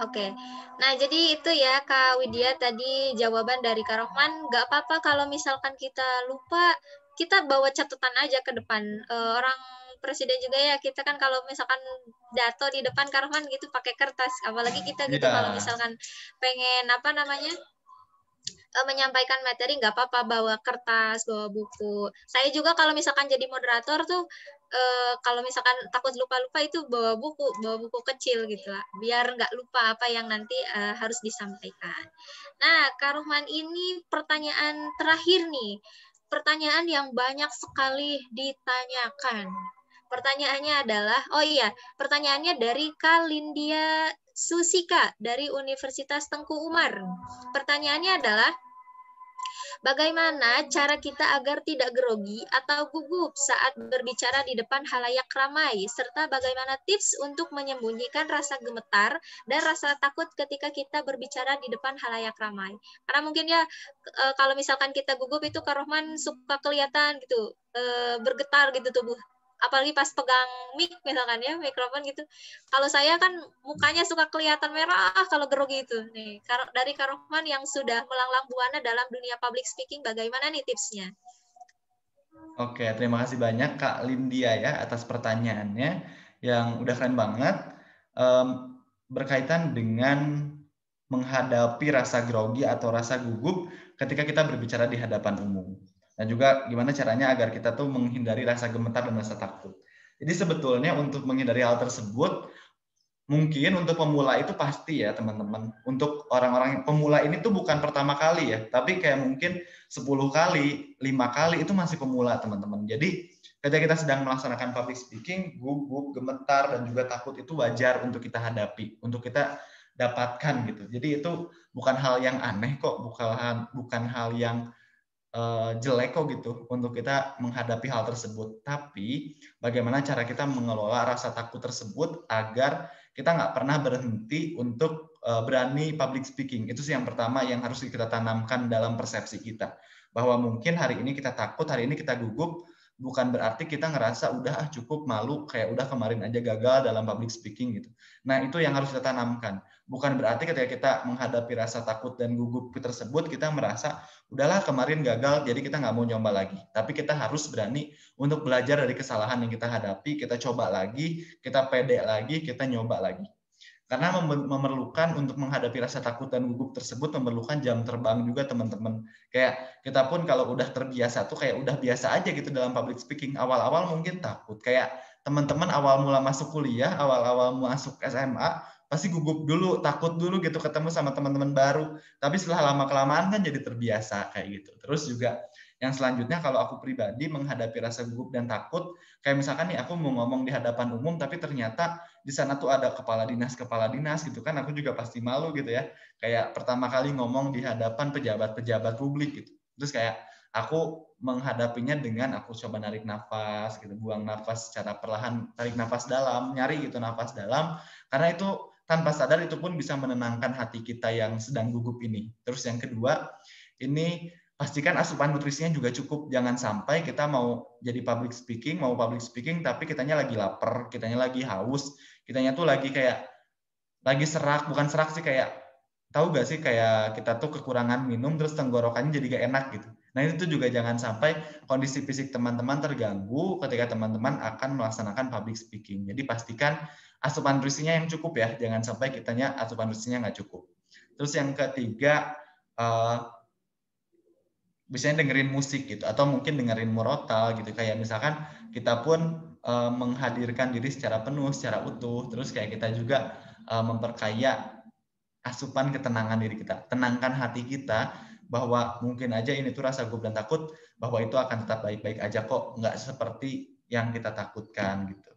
Oke, nah jadi itu ya Kak Widya tadi jawaban dari Kak Rohman. Nggak apa-apa kalau misalkan kita lupa, kita bawa catatan aja ke depan. Orang presiden juga ya, kita kan kalau misalkan dato di depan Kak Rohman gitu pakai kertas. Apalagi kita gitu kalau misalkan pengen apa namanya, menyampaikan materi nggak apa-apa bawa kertas, bawa buku. Saya juga kalau misalkan jadi moderator tuh kalau misalkan takut lupa-lupa itu bawa buku kecil gitu lah, biar nggak lupa apa yang nanti harus disampaikan. Nah, Kak Ruhman ini pertanyaan terakhir nih, pertanyaan yang banyak sekali ditanyakan. Pertanyaannya adalah, pertanyaannya dari Kalindia Susika dari Universitas Tengku Umar. Pertanyaannya adalah, bagaimana cara kita agar tidak grogi atau gugup saat berbicara di depan halayak ramai, serta bagaimana tips untuk menyembunyikan rasa gemetar dan rasa takut ketika kita berbicara di depan halayak ramai. Karena mungkin ya kalau misalkan kita gugup itu Kak Rohman suka kelihatan gitu, bergetar gitu tubuh. Apalagi pas pegang mic misalkan ya, mikrofon gitu. Kalau saya kan mukanya suka kelihatan merah kalau grogi itu. Nih, dari Kak Rohman yang sudah melanglang buana dalam dunia public speaking, bagaimana nih tipsnya? Oke, terima kasih banyak Kak Lindia ya atas pertanyaannya yang udah keren banget. Berkaitan dengan menghadapi rasa grogi atau rasa gugup ketika kita berbicara di hadapan umum. Dan juga gimana caranya agar kita tuh menghindari rasa gemetar dan rasa takut. Jadi sebetulnya untuk menghindari hal tersebut, mungkin untuk pemula itu pasti ya teman-teman. Untuk orang-orang pemula ini tuh bukan pertama kali ya, tapi kayak mungkin 10 kali, 5 kali itu masih pemula teman-teman. Jadi ketika kita sedang melaksanakan public speaking, gugup, gemetar, dan juga takut itu wajar untuk kita hadapi, untuk kita dapatkan gitu. Jadi itu bukan hal yang aneh kok, bukan hal yang jelek kok gitu untuk kita menghadapi hal tersebut. Tapi bagaimana cara kita mengelola rasa takut tersebut agar kita nggak pernah berhenti untuk berani public speaking. Itu sih yang pertama yang harus kita tanamkan dalam persepsi kita. Bahwa mungkin hari ini kita takut, hari ini kita gugup, bukan berarti kita ngerasa udah cukup malu, kayak udah kemarin aja gagal dalam public speaking gitu. Nah, itu yang harus kita tanamkan. Bukan berarti ketika kita menghadapi rasa takut dan gugup tersebut, kita merasa udahlah kemarin gagal, jadi kita nggak mau nyoba lagi. Tapi kita harus berani untuk belajar dari kesalahan yang kita hadapi, kita coba lagi, kita pede lagi, kita nyoba lagi. Karena memerlukan untuk menghadapi rasa takut dan gugup tersebut memerlukan jam terbang juga teman-teman. Kayak kita pun kalau udah terbiasa tuh kayak udah biasa aja gitu dalam public speaking. Awal-awal mungkin takut. Kayak teman-teman awal mula masuk kuliah, awal-awal masuk SMA, pasti gugup dulu, takut dulu gitu ketemu sama teman-teman baru. Tapi setelah lama-kelamaan kan jadi terbiasa kayak gitu. Terus juga yang selanjutnya kalau aku pribadi menghadapi rasa gugup dan takut, kayak misalkan nih aku mau ngomong di hadapan umum tapi ternyata di sana tuh ada kepala dinas gitu kan, aku juga pasti malu gitu ya. Kayak pertama kali ngomong di hadapan pejabat-pejabat publik gitu. Terus kayak aku menghadapinya dengan aku coba narik nafas gitu, buang nafas secara perlahan, tarik nafas dalam, nyari gitu nafas dalam, karena itu tanpa sadar itu pun bisa menenangkan hati kita yang sedang gugup ini. Terus yang kedua, ini pastikan asupan nutrisinya juga cukup. Jangan sampai kita mau jadi public speaking, tapi kitanya lagi lapar, kitanya lagi haus, kitanya tuh lagi kayak lagi serak, bukan serak sih, kayak tahu gak sih kayak kita tuh kekurangan minum terus tenggorokannya jadi gak enak gitu. Nah itu juga jangan sampai kondisi fisik teman-teman terganggu ketika teman-teman akan melaksanakan public speaking. Jadi pastikan asupan nutrisinya yang cukup ya, jangan sampai kitanya asupan nutrisinya nggak cukup. Terus yang ketiga, biasanya dengerin musik gitu, atau mungkin dengerin murotal gitu, kayak misalkan kita pun menghadirkan diri secara penuh, secara utuh, terus kayak kita juga memperkaya asupan ketenangan diri kita, tenangkan hati kita bahwa mungkin aja ini tuh rasa gugup dan takut, bahwa itu akan tetap baik-baik aja kok, nggak seperti yang kita takutkan gitu.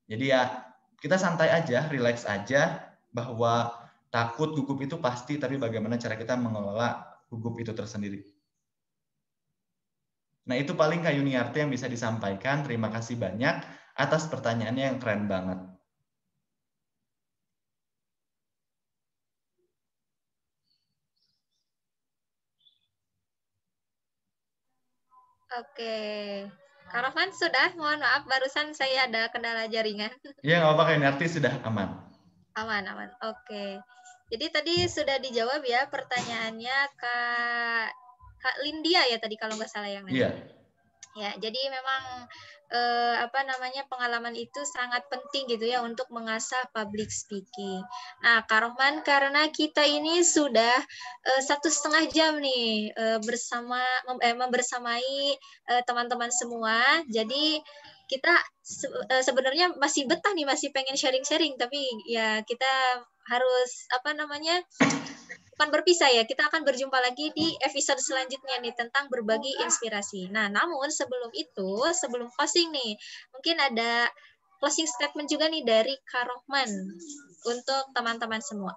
Jadi ya kita santai aja, relax aja, bahwa takut gugup itu pasti, tapi bagaimana cara kita mengelola gugup itu tersendiri. Nah, itu paling Kak Yuniarti yang bisa disampaikan. Terima kasih banyak atas pertanyaannya yang keren banget. Oke. Kak Rohman sudah, mohon maaf barusan saya ada kendala jaringan. Iya, nggak apa-apa Kak Yuniarti, sudah aman. Aman, aman. Oke. Jadi tadi sudah dijawab ya pertanyaannya Kak Lindia ya tadi kalau nggak salah yang nanya. Iya. Ya, jadi memang pengalaman itu sangat penting gitu ya untuk mengasah public speaking. Nah, Kak Rohman, karena kita ini sudah 1,5 jam nih membersamai teman-teman semua, jadi kita sebenarnya masih betah nih, masih pengen sharing-sharing, tapi ya kita harus bukan berpisah ya, kita akan berjumpa lagi di episode selanjutnya nih tentang berbagi inspirasi. Nah, namun sebelum closing nih, mungkin ada closing statement juga nih dari Kak Rohman untuk teman-teman semua.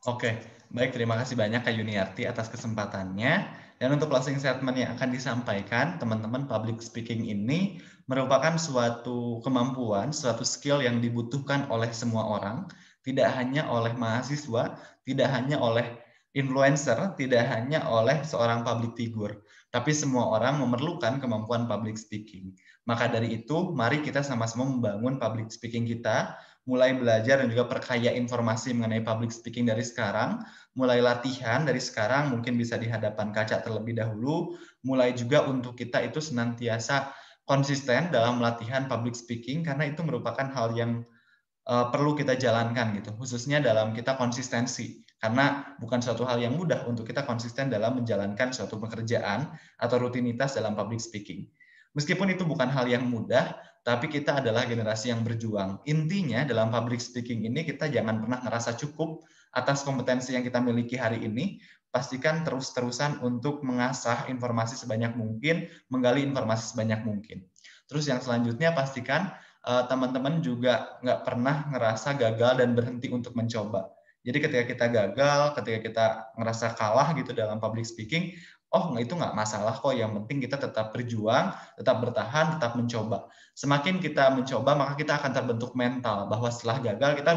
Oke, baik, terima kasih banyak Kak Yuniarti atas kesempatannya. Dan untuk closing statement yang akan disampaikan, teman-teman, public speaking ini merupakan suatu kemampuan, suatu skill yang dibutuhkan oleh semua orang, tidak hanya oleh mahasiswa, tidak hanya oleh influencer, tidak hanya oleh seorang public figure, tapi semua orang memerlukan kemampuan public speaking. Maka dari itu, mari kita sama-sama membangun public speaking kita, mulai belajar dan juga perkaya informasi mengenai public speaking dari sekarang, mulai latihan dari sekarang, mungkin bisa di hadapan kaca terlebih dahulu, mulai juga untuk kita itu senantiasa konsisten dalam latihan public speaking, karena itu merupakan hal yang perlu kita jalankan gitu, khususnya dalam kita konsistensi, karena bukan suatu hal yang mudah untuk kita konsisten dalam menjalankan suatu pekerjaan atau rutinitas dalam public speaking. Meskipun itu bukan hal yang mudah, tapi kita adalah generasi yang berjuang. Intinya dalam public speaking ini kita jangan pernah ngerasa cukup atas kompetensi yang kita miliki hari ini, pastikan terus-terusan untuk mengasah informasi sebanyak mungkin, menggali informasi sebanyak mungkin. Terus yang selanjutnya pastikan teman-teman juga nggak pernah ngerasa gagal dan berhenti untuk mencoba. Jadi ketika kita gagal, ketika kita ngerasa kalah gitu dalam public speaking, itu nggak masalah kok, yang penting kita tetap berjuang, tetap bertahan, tetap mencoba. Semakin kita mencoba, maka kita akan terbentuk mental, bahwa setelah gagal kita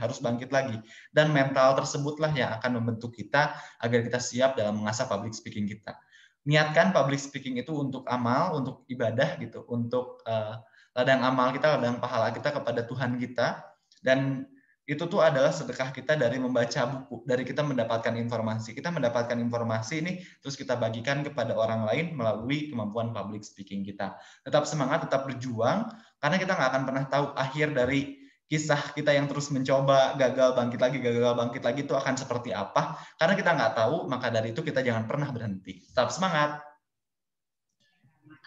harus bangkit lagi. Dan mental tersebutlah yang akan membentuk kita agar kita siap dalam mengasah public speaking kita. niatkan public speaking itu untuk amal, untuk ibadah gitu, untuk ladang amal kita, ladang pahala kita kepada Tuhan kita, dan itu tuh adalah sedekah kita dari membaca buku, dari kita mendapatkan informasi. Kita mendapatkan informasi ini, terus kita bagikan kepada orang lain melalui kemampuan public speaking kita. Tetap semangat, tetap berjuang, karena kita nggak akan pernah tahu akhir dari kisah kita yang terus mencoba, gagal bangkit lagi itu akan seperti apa. Karena kita nggak tahu, maka dari itu kita jangan pernah berhenti. Tetap semangat.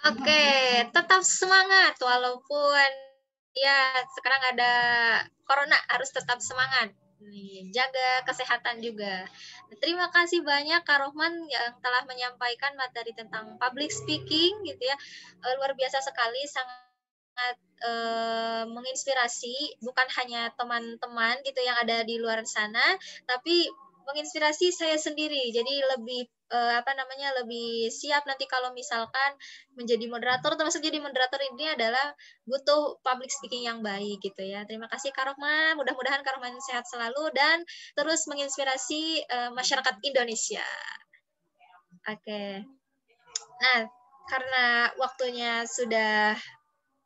Oke, tetap semangat walaupun ya sekarang ada corona, harus tetap semangat. Nih, jaga kesehatan juga. Terima kasih banyak Kak Rohman yang telah menyampaikan materi tentang public speaking gitu ya. Luar biasa sekali, sangat menginspirasi, bukan hanya teman-teman gitu yang ada di luar sana, tapi menginspirasi saya sendiri. Jadi lebih lebih siap nanti kalau misalkan menjadi moderator, termasuk jadi moderator ini adalah butuh public speaking yang baik gitu ya. Terima kasih Kak Rohman, mudah-mudahan Kak Rohman sehat selalu dan terus menginspirasi masyarakat Indonesia. Oke. Nah, karena waktunya sudah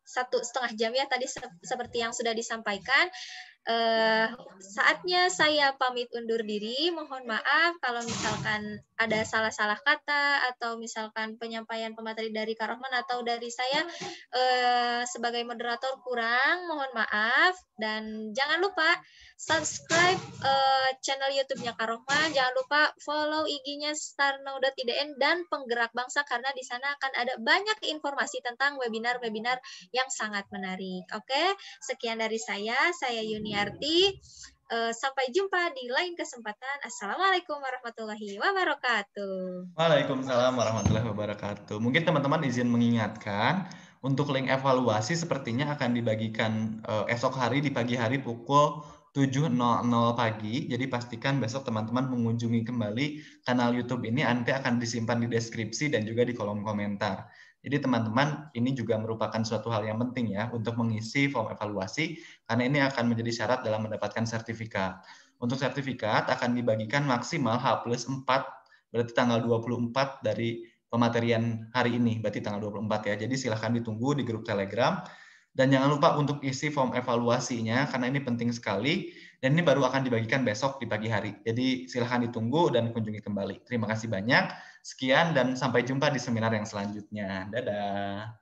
1,5 jam ya tadi seperti yang sudah disampaikan. Saatnya saya pamit undur diri. Mohon maaf kalau misalkan ada salah-salah kata atau misalkan penyampaian pemateri dari Kak Rohman atau dari saya sebagai moderator kurang, mohon maaf. Dan jangan lupa subscribe channel YouTube-nya Kak Rohman. Jangan lupa follow IG-nya starnow.idn dan Penggerak Bangsa karena di sana akan ada banyak informasi tentang webinar-webinar yang sangat menarik. Oke, sekian dari saya Yuniarti. Sampai jumpa di lain kesempatan. Assalamualaikum warahmatullahi wabarakatuh. Waalaikumsalam warahmatullahi wabarakatuh. Mungkin teman-teman izin mengingatkan, untuk link evaluasi sepertinya akan dibagikan esok hari di pagi hari pukul 7.00 pagi. Jadi pastikan besok teman-teman mengunjungi kembali kanal YouTube ini, nanti akan disimpan di deskripsi dan juga di kolom komentar. Jadi teman-teman, ini juga merupakan suatu hal yang penting ya untuk mengisi form evaluasi, karena ini akan menjadi syarat dalam mendapatkan sertifikat. Untuk sertifikat akan dibagikan maksimal H+4, berarti tanggal 24 dari pematerian hari ini, berarti tanggal 24 ya. Jadi silahkan ditunggu di grup Telegram. Dan jangan lupa untuk isi form evaluasinya, karena ini penting sekali. Dan ini baru akan dibagikan besok di pagi hari. Jadi silahkan ditunggu dan kunjungi kembali. Terima kasih banyak. Sekian dan sampai jumpa di seminar yang selanjutnya. Dadah.